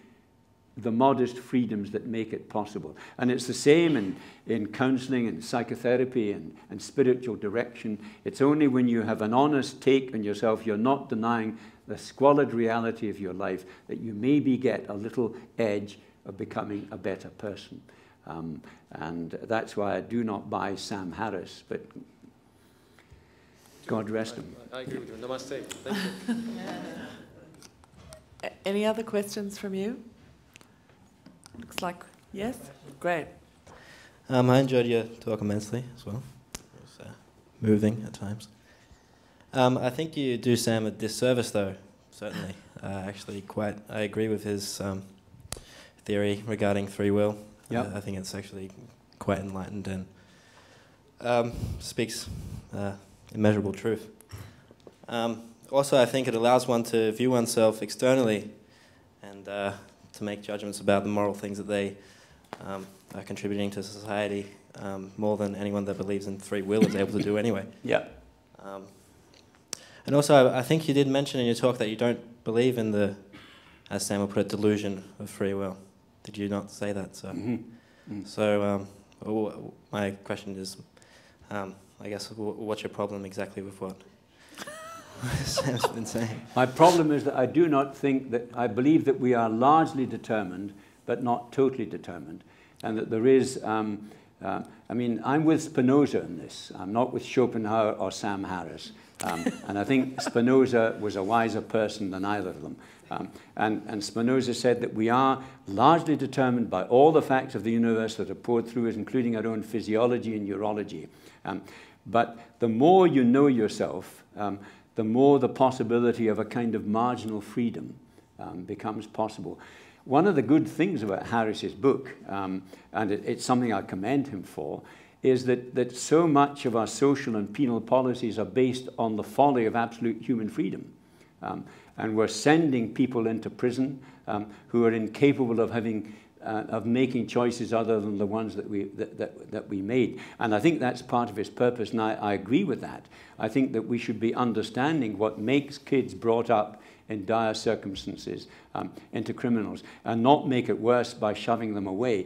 the modest freedoms that make it possible. And it's the same in counseling and psychotherapy and spiritual direction. It's only when you have an honest take on yourself, you're not denying the squalid reality of your life, that you maybe get a little edge of becoming a better person. And that's why I do not buy Sam Harris, but God rest him. I agree with you. Namaste. Thank you. Any other questions from you? Looks like yes. Great. I enjoyed your talk immensely as well. It was moving at times. I think you do Sam a disservice, though. Certainly, actually, I agree with his theory regarding free will. Yep. I think it's actually quite enlightened and speaks immeasurable truth. Also, I think it allows one to view oneself externally and to make judgments about the moral things that they are contributing to society more than anyone that believes in free will is able to do anyway. Yeah. And also, I think you did mention in your talk that you don't believe in the, as Sam will put it, delusion of free will. Did you not say that? So, So my question is, I guess, what's your problem exactly with what Sam's been saying? My problem is that I do not think that, I believe that we are largely determined, but not totally determined. And that there is, I mean, I'm with Spinoza in this. I'm not with Schopenhauer or Sam Harris. And I think Spinoza was a wiser person than either of them. And Spinoza said that we are largely determined by all the facts of the universe that are poured through us, including our own physiology and neurology. But the more you know yourself, the more the possibility of a kind of marginal freedom becomes possible. One of the good things about Harris's book, and it's something I commend him for, is that so much of our social and penal policies are based on the folly of absolute human freedom. And we're sending people into prison who are incapable of making choices other than the ones that we made. And I think that's part of his purpose, and I agree with that. I think that we should be understanding what makes kids brought up in dire circumstances into criminals, and not make it worse by shoving them away.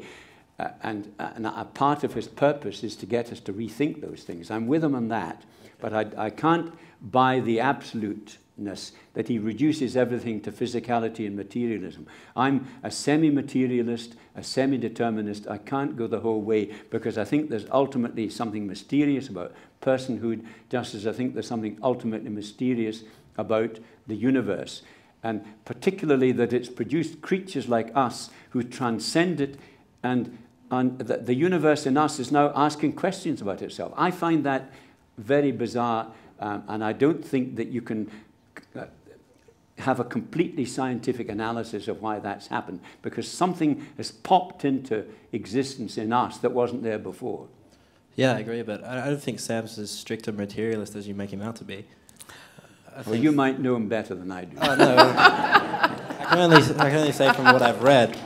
And a part of his purpose is to get us to rethink those things. I'm with him on that, but I can't buy the absoluteness that he reduces everything to physicality and materialism. I'm a semi-materialist, a semi-determinist. I can't go the whole way, because I think there's ultimately something mysterious about personhood, just as I think there's something ultimately mysterious about the universe, and particularly that it's produced creatures like us who transcend it, and the universe in us is now asking questions about itself. I find that very bizarre, and I don't think that you can have a completely scientific analysis of why that's happened, because something has popped into existence in us that wasn't there before. Yeah, I agree, but I don't think Sam's as strict a materialist as you make him out to be. Well, you might know him better than I do. Oh, no. I I can only say from what I've read.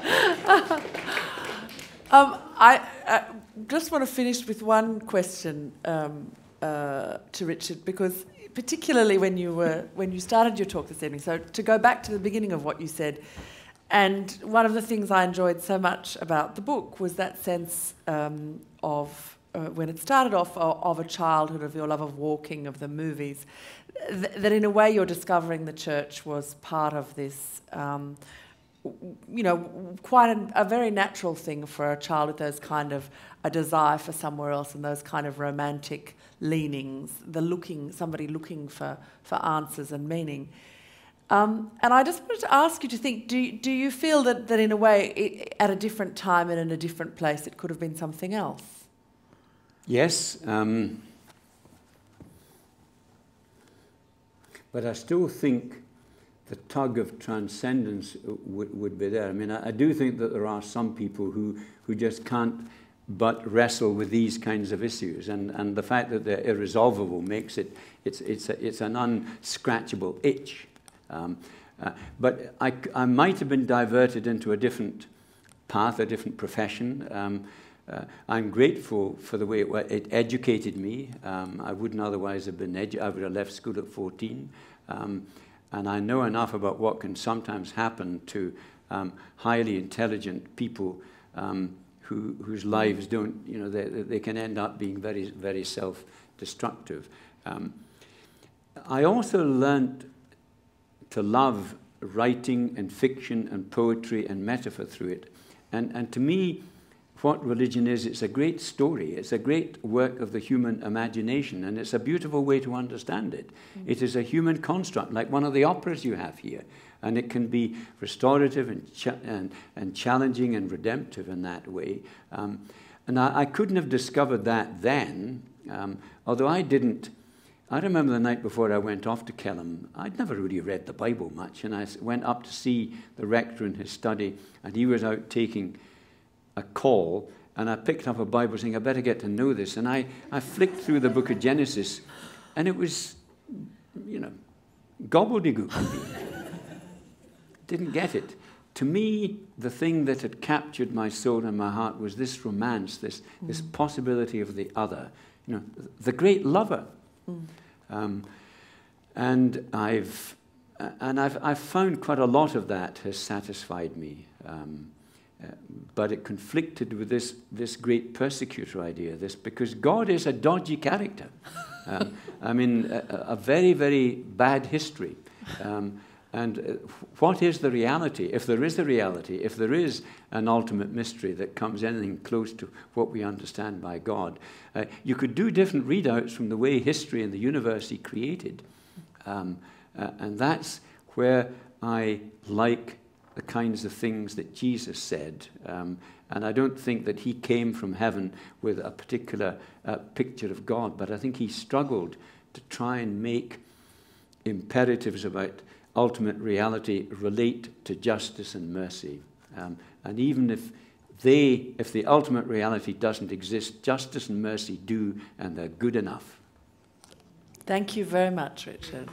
I just want to finish with one question to Richard, because particularly when you started your talk this evening, so to go back to the beginning of what you said, and one of the things I enjoyed so much about the book was that sense of, when it started off, of a childhood, of your love of walking, of the movies, that in a way you're discovering the church was part of this, quite a very natural thing for a child with those kind of a desire for somewhere else and those kind of romantic leanings, somebody looking for answers and meaning. And I just wanted to ask you to think, do you feel that in a way, at a different time and in a different place, it could have been something else? Yes, but I still think the tug of transcendence would be there. I mean, I do think that there are some people who just can't but wrestle with these kinds of issues, and the fact that they're irresolvable makes it's an unscratchable itch. But I might have been diverted into a different path, a different profession. I'm grateful for the way it educated me. I wouldn't otherwise have been I would have left school at 14. And I know enough about what can sometimes happen to highly intelligent people whose lives don't, they can end up being very, very self-destructive. I also learned to love writing and fiction and poetry and metaphor through it. And to me, what religion is, it's a great story. It's a great work of the human imagination, and it's a beautiful way to understand it. Mm-hmm. It is a human construct, like one of the operas you have here, and it can be restorative and challenging and redemptive in that way. And I couldn't have discovered that then, although I didn't. I remember the night before I went off to Kelham, I'd never really read the Bible much, and I went up to see the rector in his study, and he was out taking a call, and I picked up a Bible saying, I better get to know this, and I flicked through the book of Genesis, and it was, gobbledygook. Didn't get it. To me, the thing that had captured my soul and my heart was this romance, this possibility of the other, the great lover. And I've found quite a lot of that has satisfied me. But it conflicted with this great persecutor idea, because God is a dodgy character. A very, very bad history. And what is the reality? If there is a reality, if there is an ultimate mystery that comes anything close to what we understand by God, you could do different readouts from the way history and the universe is created. And that's where I like the kinds of things that Jesus said. And I don't think that he came from heaven with a particular picture of God, but I think he struggled to try and make imperatives about ultimate reality relate to justice and mercy. And even if the ultimate reality doesn't exist, justice and mercy do, and they're good enough. Thank you very much, Richard.